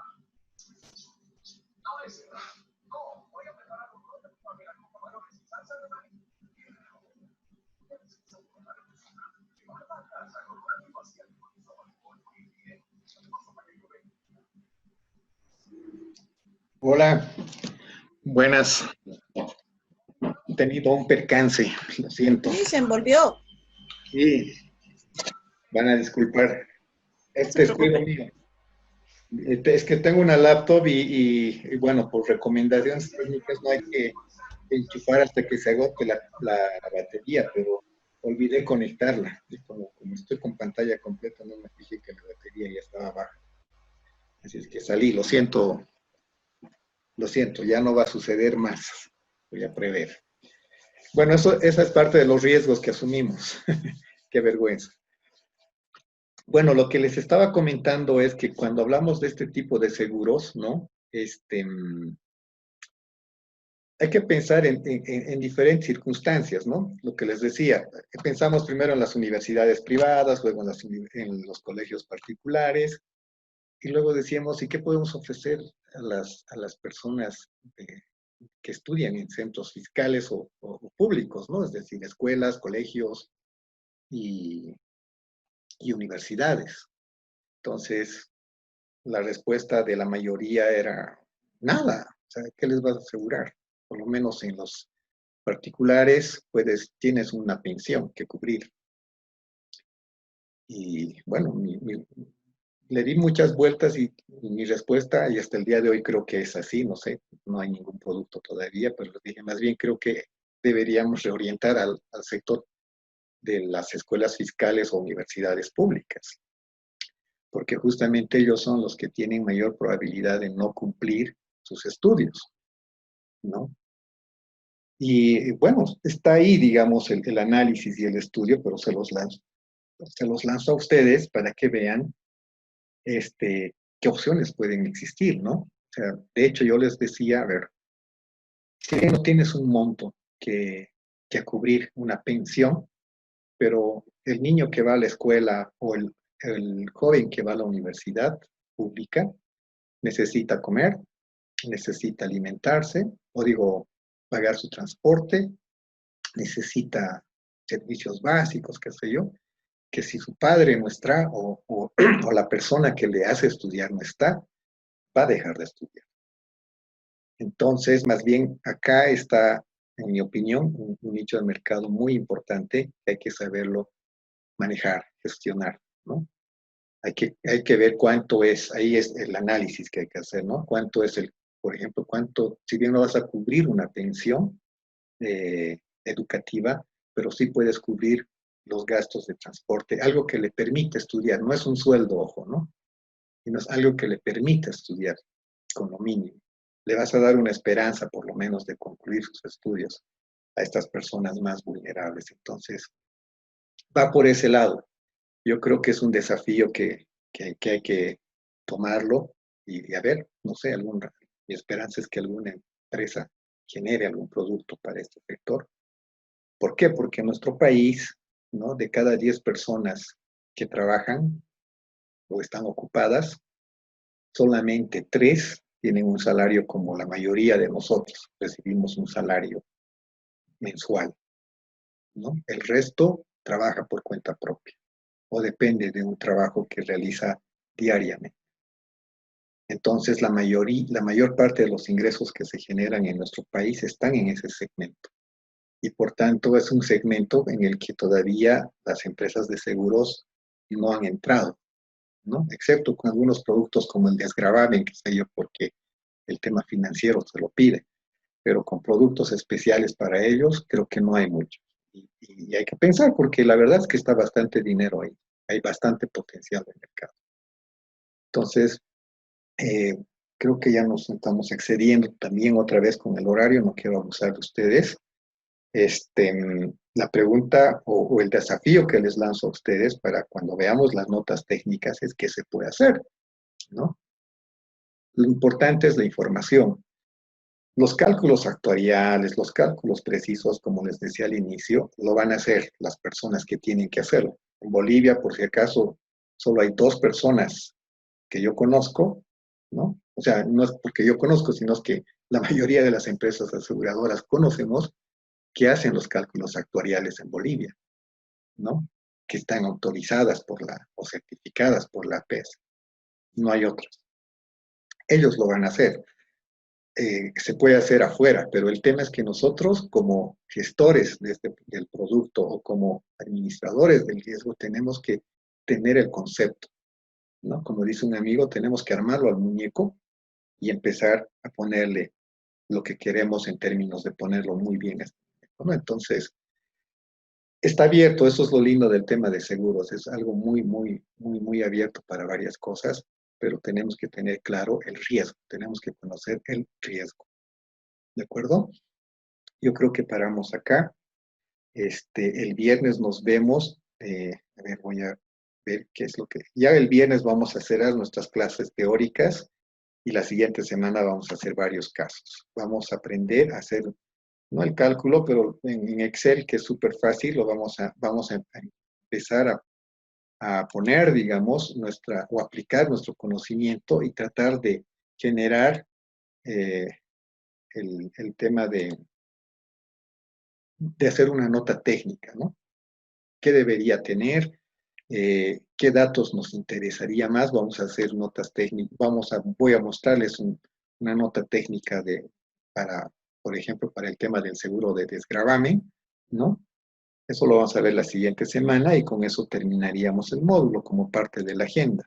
Speaker 14: No es verdad. No, voy a preparar un corte con pamela con camarones y salsa de maíz.
Speaker 1: Hola, buenas. He tenido un percance, lo siento.
Speaker 8: Sí, se envolvió.
Speaker 1: Sí, van a disculpar. Este es juego mío. Es que tengo una laptop y bueno, por recomendaciones técnicas no hay que enchufar hasta que se agote la batería, pero olvidé conectarla. Y como estoy con pantalla completa, no me fijé que la batería ya estaba baja. Así es que salí, lo siento, ya no va a suceder más. Voy a prever. Bueno, esa es parte de los riesgos que asumimos. Qué vergüenza. Bueno, lo que les estaba comentando es que cuando hablamos de este tipo de seguros, ¿no? Hay que pensar en diferentes circunstancias, ¿no? Lo que les decía, pensamos primero en las universidades privadas, luego en los colegios particulares, y luego decíamos, ¿y qué podemos ofrecer a las personas que estudian en centros fiscales o públicos, ¿no? Es decir, escuelas, colegios y universidades. Entonces, la respuesta de la mayoría era nada. O sea, ¿qué les vas a asegurar? Por lo menos en los particulares, tienes una pensión que cubrir. Y bueno, le di muchas vueltas y mi respuesta, y hasta el día de hoy creo que es así, no sé, no hay ningún producto todavía, pero les dije, más bien creo que deberíamos reorientar al sector de las escuelas fiscales o universidades públicas, porque justamente ellos son los que tienen mayor probabilidad de no cumplir sus estudios, ¿no? Y bueno, está ahí, digamos, el análisis y el estudio, pero se los lanzo a ustedes para que vean qué opciones pueden existir, ¿no? O sea, de hecho yo les decía, a ver, si no tienes un monto que cubrir una pensión, pero el niño que va a la escuela o el joven que va a la universidad pública necesita comer, necesita alimentarse, o digo, pagar su transporte, necesita servicios básicos, qué sé yo, que si su padre no está o la persona que le hace estudiar no está, va a dejar de estudiar. Entonces, más bien, acá está, en mi opinión, un nicho de mercado muy importante que hay que saberlo manejar, gestionar, ¿no? Hay que ver cuánto es, ahí es el análisis que hay que hacer, ¿no? Cuánto es por ejemplo, si bien no vas a cubrir una pensión educativa, pero sí puedes cubrir los gastos de transporte, algo que le permite estudiar, no es un sueldo, ojo, ¿no? Sino es algo que le permite estudiar con lo mínimo. Le vas a dar una esperanza, por lo menos, de concluir sus estudios a estas personas más vulnerables. Entonces, va por ese lado. Yo creo que es un desafío que hay que tomarlo y a ver, no sé, mi esperanza es que alguna empresa genere algún producto para este sector. ¿Por qué? Porque en nuestro país, ¿no? De cada 10 personas que trabajan o están ocupadas, solamente 3 tienen un salario como la mayoría de nosotros, recibimos un salario mensual, ¿no? El resto trabaja por cuenta propia o depende de un trabajo que realiza diariamente. Entonces, la mayor parte de los ingresos que se generan en nuestro país están en ese segmento. Y por tanto, es un segmento en el que todavía las empresas de seguros no han entrado, ¿no? Excepto con algunos productos como el desgravamen, que sé yo, porque el tema financiero se lo pide. Pero con productos especiales para ellos, creo que no hay mucho. Y hay que pensar, porque la verdad es que está bastante dinero ahí. Hay bastante potencial de mercado. Entonces, creo que ya nos estamos excediendo también otra vez con el horario, no quiero abusar de ustedes. La pregunta o el desafío que les lanzo a ustedes para cuando veamos las notas técnicas es qué se puede hacer, ¿no? Lo importante es la información. Los cálculos actuariales, los cálculos precisos, como les decía al inicio, lo van a hacer las personas que tienen que hacerlo. En Bolivia, por si acaso, solo hay 2 personas que yo conozco, ¿no? O sea, no es porque yo conozco, sino es que la mayoría de las empresas aseguradoras conocemos que hacen los cálculos actuariales en Bolivia, ¿no? Que están autorizadas o certificadas por la APES. No hay otros. Ellos lo van a hacer. Se puede hacer afuera, pero el tema es que nosotros como gestores del producto o como administradores del riesgo tenemos que tener el concepto, ¿no? Como dice un amigo, tenemos que armarlo al muñeco y empezar a ponerle lo que queremos en términos de ponerlo muy bien, ¿no? Entonces, está abierto, eso es lo lindo del tema de seguros, es algo muy, muy, muy, muy abierto para varias cosas, pero tenemos que tener claro el riesgo, tenemos que conocer el riesgo. ¿De acuerdo? Yo creo que paramos acá. El viernes nos vemos. A ver, voy a ver qué es lo que... Ya el viernes vamos a hacer nuestras clases teóricas y la siguiente semana vamos a hacer varios casos. Vamos a aprender a hacer, no el cálculo, pero en Excel, que es súper fácil, vamos a empezar a poner, digamos, o aplicar nuestro conocimiento y tratar de generar el tema de hacer una nota técnica, ¿no? ¿Qué debería tener? ¿Qué datos nos interesaría más? Vamos a hacer notas técnicas, voy a mostrarles una nota técnica por ejemplo, para el tema del seguro de desgravamen, ¿no? Eso lo vamos a ver la siguiente semana y con eso terminaríamos el módulo como parte de la agenda.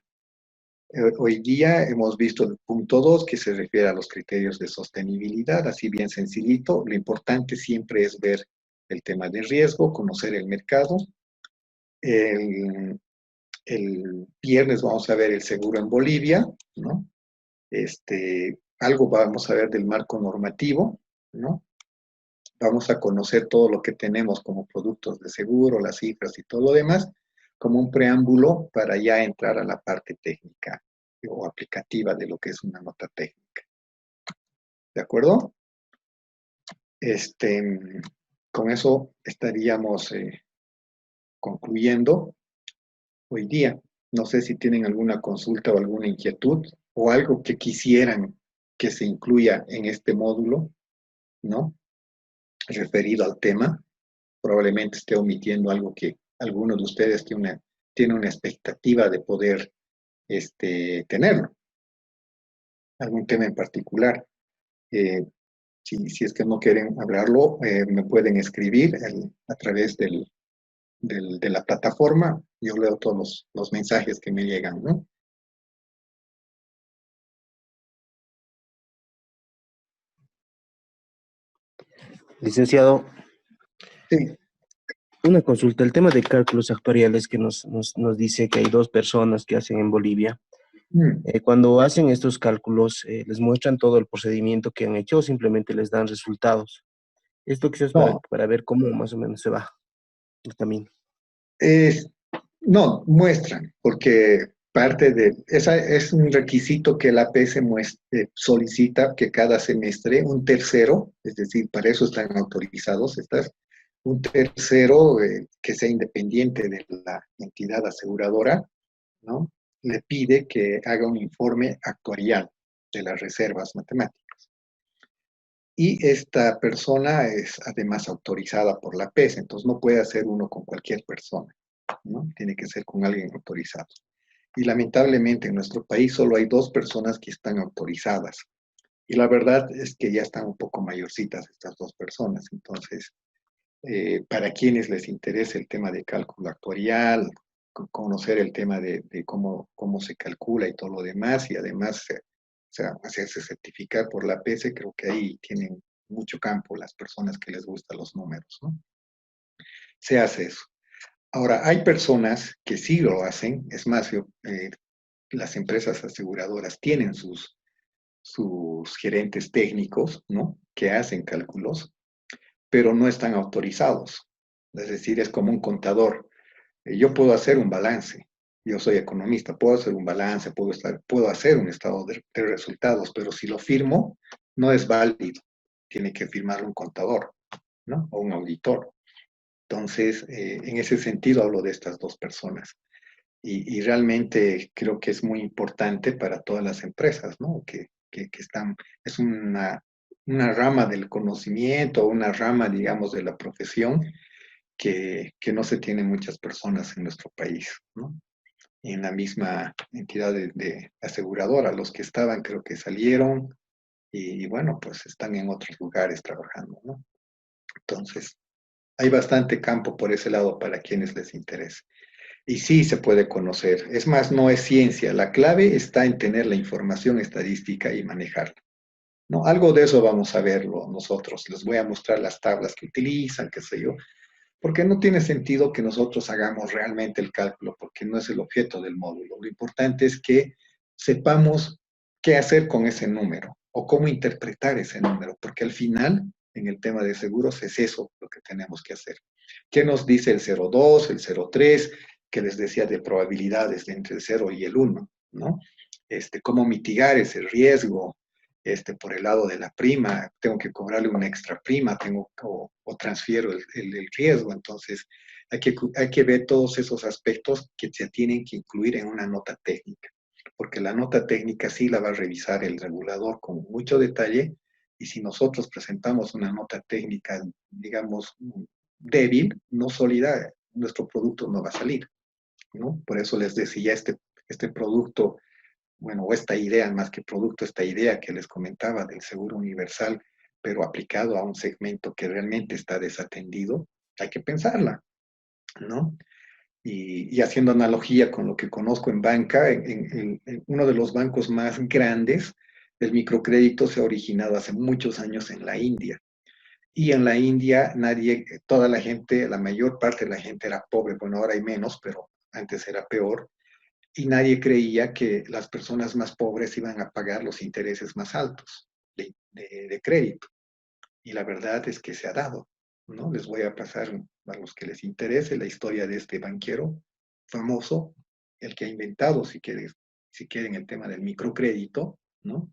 Speaker 1: Hoy día hemos visto el punto 2 que se refiere a los criterios de sostenibilidad, así bien sencillito. Lo importante siempre es ver el tema de riesgo, conocer el mercado. El viernes vamos a ver el seguro en Bolivia, ¿no? Algo vamos a ver del marco normativo, ¿no? Vamos a conocer todo lo que tenemos como productos de seguro, las cifras y todo lo demás, como un preámbulo para ya entrar a la parte técnica o aplicativa de lo que es una nota técnica. ¿De acuerdo? Con eso estaríamos concluyendo hoy día. No sé si tienen alguna consulta o alguna inquietud o algo que quisieran que se incluya en este módulo, ¿no? Referido al tema. Probablemente esté omitiendo algo que alguno de ustedes tiene una expectativa de poder tenerlo. Algún tema en particular. Si es que no quieren hablarlo, me pueden escribir a través de la plataforma. Yo leo todos los mensajes que me llegan, ¿no?
Speaker 15: Licenciado,
Speaker 1: sí.
Speaker 15: Una consulta. El tema de cálculos actuariales que nos dice que hay 2 personas que hacen en Bolivia. Cuando hacen estos cálculos, ¿les muestran todo el procedimiento que han hecho o simplemente les dan resultados? Esto quizás para ver cómo más o menos se va el camino.
Speaker 1: No, muestran, porque esa es un requisito que la APS solicita que cada semestre un tercero, es decir, para eso están autorizados un tercero que sea independiente de la entidad aseguradora, ¿no? Le pide que haga un informe actuarial de las reservas matemáticas. Y esta persona es además autorizada por la APS, entonces no puede hacer uno con cualquier persona, ¿no? Tiene que ser con alguien autorizado. Y lamentablemente en nuestro país solo hay 2 personas que están autorizadas. Y la verdad es que ya están un poco mayorcitas estas 2 personas. Entonces, para quienes les interese el tema de cálculo actuarial, conocer el tema de cómo se calcula y todo lo demás, y además hacerse certificar por la APS, creo que ahí tienen mucho campo las personas que les gustan los números, ¿no? Se hace eso. Ahora, hay personas que sí lo hacen, es más, las empresas aseguradoras tienen sus gerentes técnicos, ¿no? Que hacen cálculos, pero no están autorizados. Es decir, es como un contador. Yo puedo hacer un balance, yo soy economista, puedo hacer un balance, puedo hacer un estado de resultados, pero si lo firmo, no es válido. Tiene que firmarlo un contador, ¿no? O un auditor. Entonces, en ese sentido hablo de estas 2 personas. Y realmente creo que es muy importante para todas las empresas, ¿no? Que están, es una rama del conocimiento, una rama, digamos, de la profesión que no se tienen muchas personas en nuestro país, ¿no? En la misma entidad de aseguradora, los que estaban creo que salieron y bueno, pues están en otros lugares trabajando, ¿no? Entonces, hay bastante campo por ese lado para quienes les interese. Y sí se puede conocer. Es más, no es ciencia. La clave está en tener la información estadística y manejarla, ¿no? Algo de eso vamos a verlo nosotros. Les voy a mostrar las tablas que utilizan, qué sé yo, porque no tiene sentido que nosotros hagamos realmente el cálculo, porque no es el objeto del módulo. Lo importante es que sepamos qué hacer con ese número o cómo interpretar ese número, porque al final, en el tema de seguros, es eso lo que tenemos que hacer. ¿Qué nos dice el 0,2, el 0,3, que les decía de probabilidades entre el 0 y el 1, ¿no? Cómo mitigar ese riesgo, por el lado de la prima, tengo que cobrarle una extra prima, o transfiero el riesgo. Entonces, hay que ver todos esos aspectos que se tienen que incluir en una nota técnica, porque la nota técnica sí la va a revisar el regulador con mucho detalle, y si nosotros presentamos una nota técnica, digamos, débil, no sólida, nuestro producto no va a salir, ¿no? Por eso les decía, este producto, bueno, o esta idea, más que producto, esta idea que les comentaba del seguro universal, pero aplicado a un segmento que realmente está desatendido, hay que pensarla, ¿no? Y haciendo analogía con lo que conozco en banca, en uno de los bancos más grandes, el microcrédito se ha originado hace muchos años en la India. Y en la India toda la gente, la mayor parte de la gente era pobre. Bueno, ahora hay menos, pero antes era peor. Y nadie creía que las personas más pobres iban a pagar los intereses más altos de crédito. Y la verdad es que se ha dado, ¿no? Les voy a pasar a los que les interese la historia de este banquero famoso, el que ha inventado, si quieren, el tema del microcrédito, ¿no?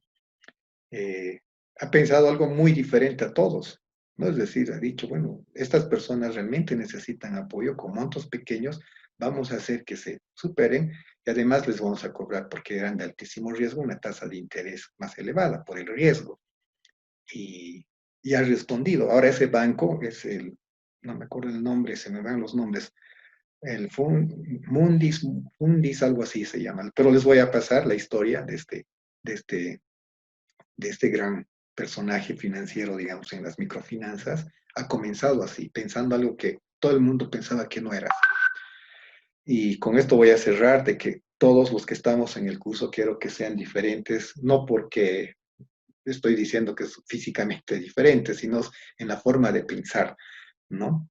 Speaker 1: Ha pensado algo muy diferente a todos, ¿no? Es decir, ha dicho, bueno, estas personas realmente necesitan apoyo con montos pequeños, vamos a hacer que se superen y además les vamos a cobrar, porque eran de altísimo riesgo, una tasa de interés más elevada por el riesgo. Y ha respondido. Ahora ese banco es no me acuerdo el nombre, se me van los nombres, el Mundis, algo así se llama. Pero les voy a pasar la historia de este gran personaje financiero, digamos, en las microfinanzas. Ha comenzado así, pensando algo que todo el mundo pensaba que no era. Y con esto voy a cerrar de que todos los que estamos en el curso quiero que sean diferentes, no porque estoy diciendo que es físicamente diferente, sino en la forma de pensar, ¿no?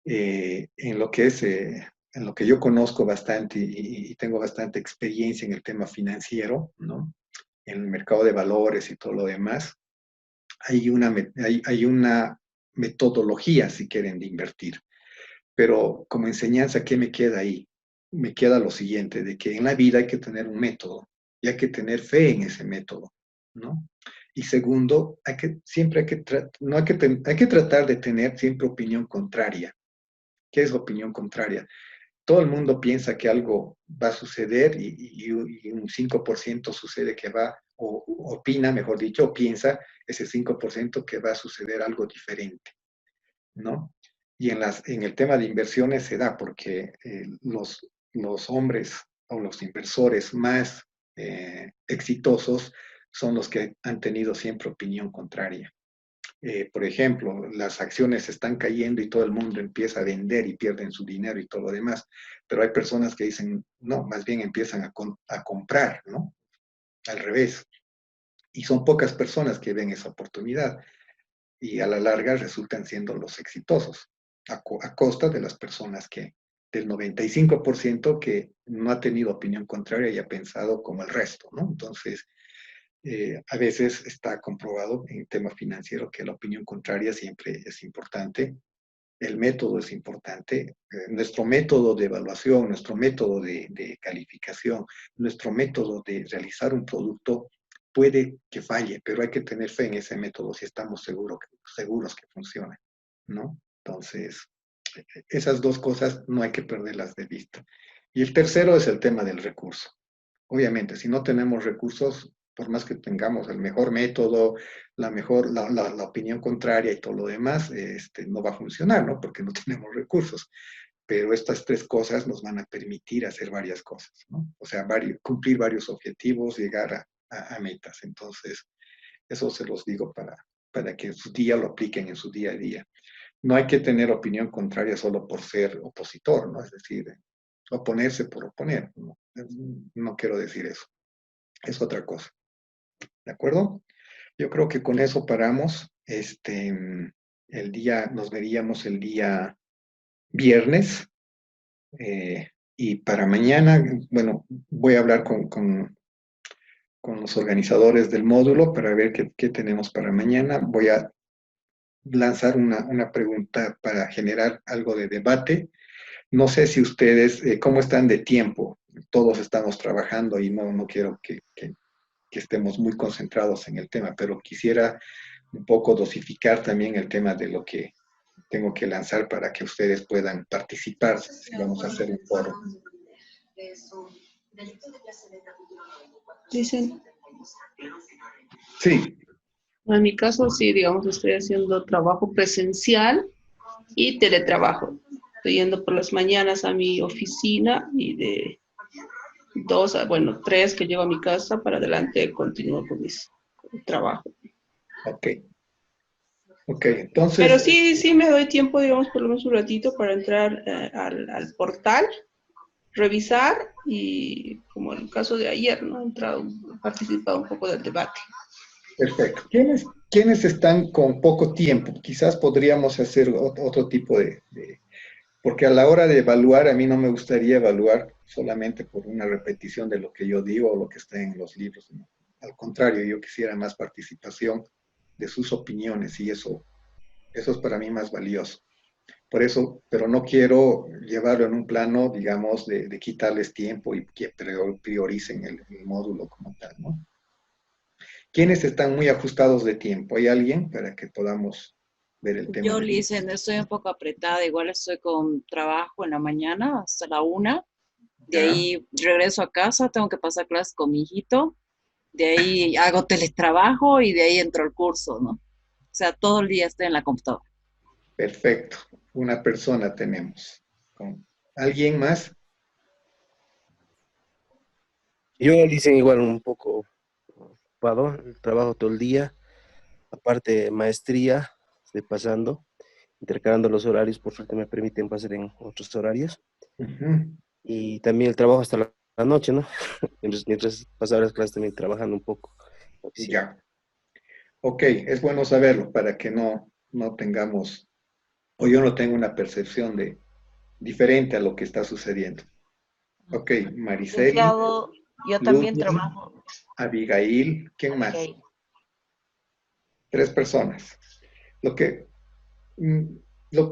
Speaker 1: En lo que yo conozco bastante y tengo bastante experiencia en el tema financiero, ¿no? En el mercado de valores y todo lo demás, hay una metodología, si quieren, de invertir. Pero como enseñanza, ¿qué me queda ahí? Me queda lo siguiente, de que en la vida hay que tener un método y hay que tener fe en ese método, ¿no? Y segundo, hay que tratar de tener siempre opinión contraria. ¿Qué es opinión contraria? Todo el mundo piensa que algo va a suceder y un 5% sucede que va, o opina, mejor dicho, o piensa ese 5% que va a suceder algo diferente, ¿no? Y en el tema de inversiones se da porque los hombres o los inversores más exitosos son los que han tenido siempre opinión contraria. Por ejemplo, las acciones están cayendo y todo el mundo empieza a vender y pierden su dinero y todo lo demás, pero hay personas que dicen, no, más bien empiezan a comprar, ¿no? Al revés. Y son pocas personas que ven esa oportunidad y a la larga resultan siendo los exitosos, a costa de las personas del 95% que no ha tenido opinión contraria y ha pensado como el resto, ¿no? Entonces, a veces está comprobado en tema financiero que la opinión contraria siempre es importante, el método es importante, nuestro método de evaluación, nuestro método de calificación, nuestro método de realizar un producto puede que falle, pero hay que tener fe en ese método si estamos seguros que funciona, ¿no? Entonces, esas dos cosas no hay que perderlas de vista. Y el tercero es el tema del recurso. Obviamente, si no tenemos recursos, por más que tengamos el mejor método, la opinión contraria y todo lo demás, no va a funcionar, ¿no? Porque no tenemos recursos. Pero estas tres cosas nos van a permitir hacer varias cosas, ¿no? O sea, cumplir varios objetivos, llegar a metas. Entonces, eso se los digo para que en su día lo apliquen en su día a día. No hay que tener opinión contraria solo por ser opositor, ¿no? Es decir, oponerse por oponer, ¿no? No quiero decir eso. Es otra cosa. ¿De acuerdo? Yo creo que con eso paramos. Nos veríamos el día viernes. Y para mañana, bueno, voy a hablar con los organizadores del módulo para ver qué tenemos para mañana. Voy a lanzar una pregunta para generar algo de debate. No sé si ustedes, ¿cómo están de tiempo? Todos estamos trabajando y no quiero que estemos muy concentrados en el tema, pero quisiera un poco dosificar también el tema de lo que tengo que lanzar para que ustedes puedan participar si vamos a hacer un foro.
Speaker 16: Dicen.
Speaker 1: Sí.
Speaker 16: En mi caso, sí, digamos, estoy haciendo trabajo presencial y teletrabajo. Estoy yendo por las mañanas a mi oficina y de 3 que llego a mi casa, para adelante continúo con mi trabajo.
Speaker 1: Ok, entonces...
Speaker 16: Pero sí me doy tiempo, digamos, por lo menos un ratito para entrar al portal revisar y, como en el caso de ayer, ¿no? Participado un poco del debate.
Speaker 1: Perfecto. ¿Quiénes están con poco tiempo? Quizás podríamos hacer otro tipo porque a la hora de evaluar, a mí no me gustaría evaluar solamente por una repetición de lo que yo digo o lo que está en los libros, ¿no? Al contrario, yo quisiera más participación de sus opiniones y eso es para mí más valioso. Por eso, pero no quiero llevarlo en un plano, digamos, de quitarles tiempo y que prioricen el módulo como tal, ¿no? ¿Quiénes están muy ajustados de tiempo? ¿Hay alguien para que podamos ver el tema?
Speaker 8: Yo, Licen, estoy un poco apretada, igual estoy con trabajo en la mañana hasta la 1, de ahí regreso a casa, tengo que pasar clases con mi hijito, de ahí hago teletrabajo y de ahí entro al curso, ¿no? O sea, todo el día estoy en la computadora.
Speaker 1: Perfecto, una persona tenemos. ¿Alguien más?
Speaker 15: Yo le hice igual un poco ocupado, trabajo todo el día, aparte maestría, estoy pasando, intercalando los horarios, por suerte me permiten pasar en otros horarios. Y también el trabajo hasta la noche, ¿no? mientras pasaba las clases también trabajando un poco.
Speaker 1: Ya. Ok, es bueno saberlo para que no tengamos, o yo no tenga una percepción diferente a lo que está sucediendo. Ok, Mariceli,
Speaker 4: yo también
Speaker 1: Luz,
Speaker 4: trabajo.
Speaker 1: Abigail, ¿quién más? 3 personas.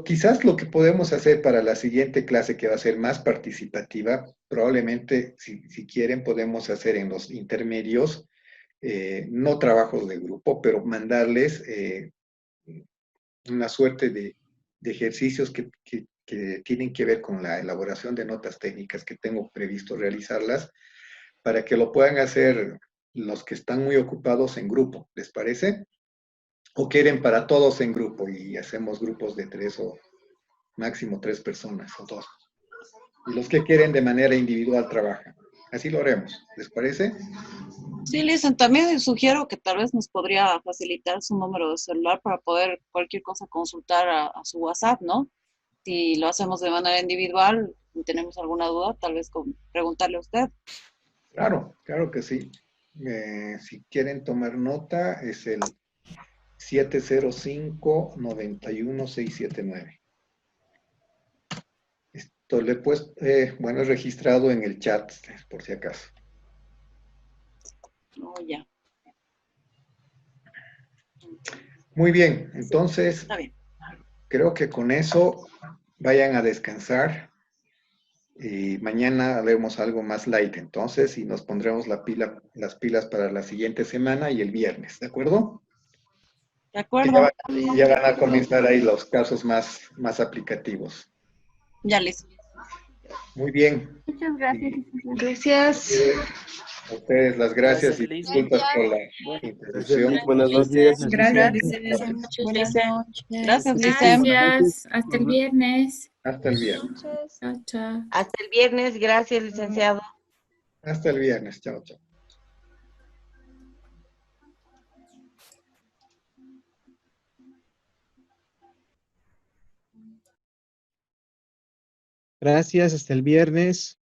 Speaker 1: Quizás lo que podemos hacer para la siguiente clase, que va a ser más participativa, probablemente, si quieren, podemos hacer en los intermedios, no trabajos de grupo, pero mandarles una suerte de ejercicios que tienen que ver con la elaboración de notas técnicas que tengo previsto realizarlas, para que lo puedan hacer los que están muy ocupados en grupo. ¿Les parece? ¿O quieren para todos en grupo y hacemos grupos de 3 o máximo 3 personas o 2? Y los que quieren de manera individual trabajan. Así lo haremos. ¿Les parece?
Speaker 8: Sí, Listen, también sugiero que tal vez nos podría facilitar su número de celular para poder cualquier cosa consultar a su WhatsApp, ¿no? Si lo hacemos de manera individual y tenemos alguna duda, tal vez preguntarle a usted.
Speaker 1: Claro, claro que sí. Si quieren tomar nota, es el 705-91679. Esto le he puesto, bueno, es registrado en el chat, por si acaso.
Speaker 8: Oh, ya.
Speaker 1: Muy bien, entonces, creo que con eso vayan a descansar y mañana haremos algo más light entonces y nos pondremos las pilas para la siguiente semana y el viernes, ¿de acuerdo?
Speaker 8: De acuerdo.
Speaker 1: Ya van a comenzar ahí los casos más aplicativos.
Speaker 8: Ya, listo.
Speaker 1: Muy bien.
Speaker 9: Muchas gracias.
Speaker 16: Gracias.
Speaker 1: A ustedes las gracias y disculpas por la interrupción.
Speaker 15: Buenas noches.
Speaker 5: Gracias,
Speaker 8: Buenas noches.
Speaker 5: Gracias,
Speaker 8: Licen.
Speaker 5: Gracias. Hasta el viernes.
Speaker 1: Hasta el viernes.
Speaker 5: Chao, chao.
Speaker 4: Hasta el viernes. Gracias, licenciado.
Speaker 1: Hasta el viernes. Chao, chao.
Speaker 17: Gracias, hasta el viernes.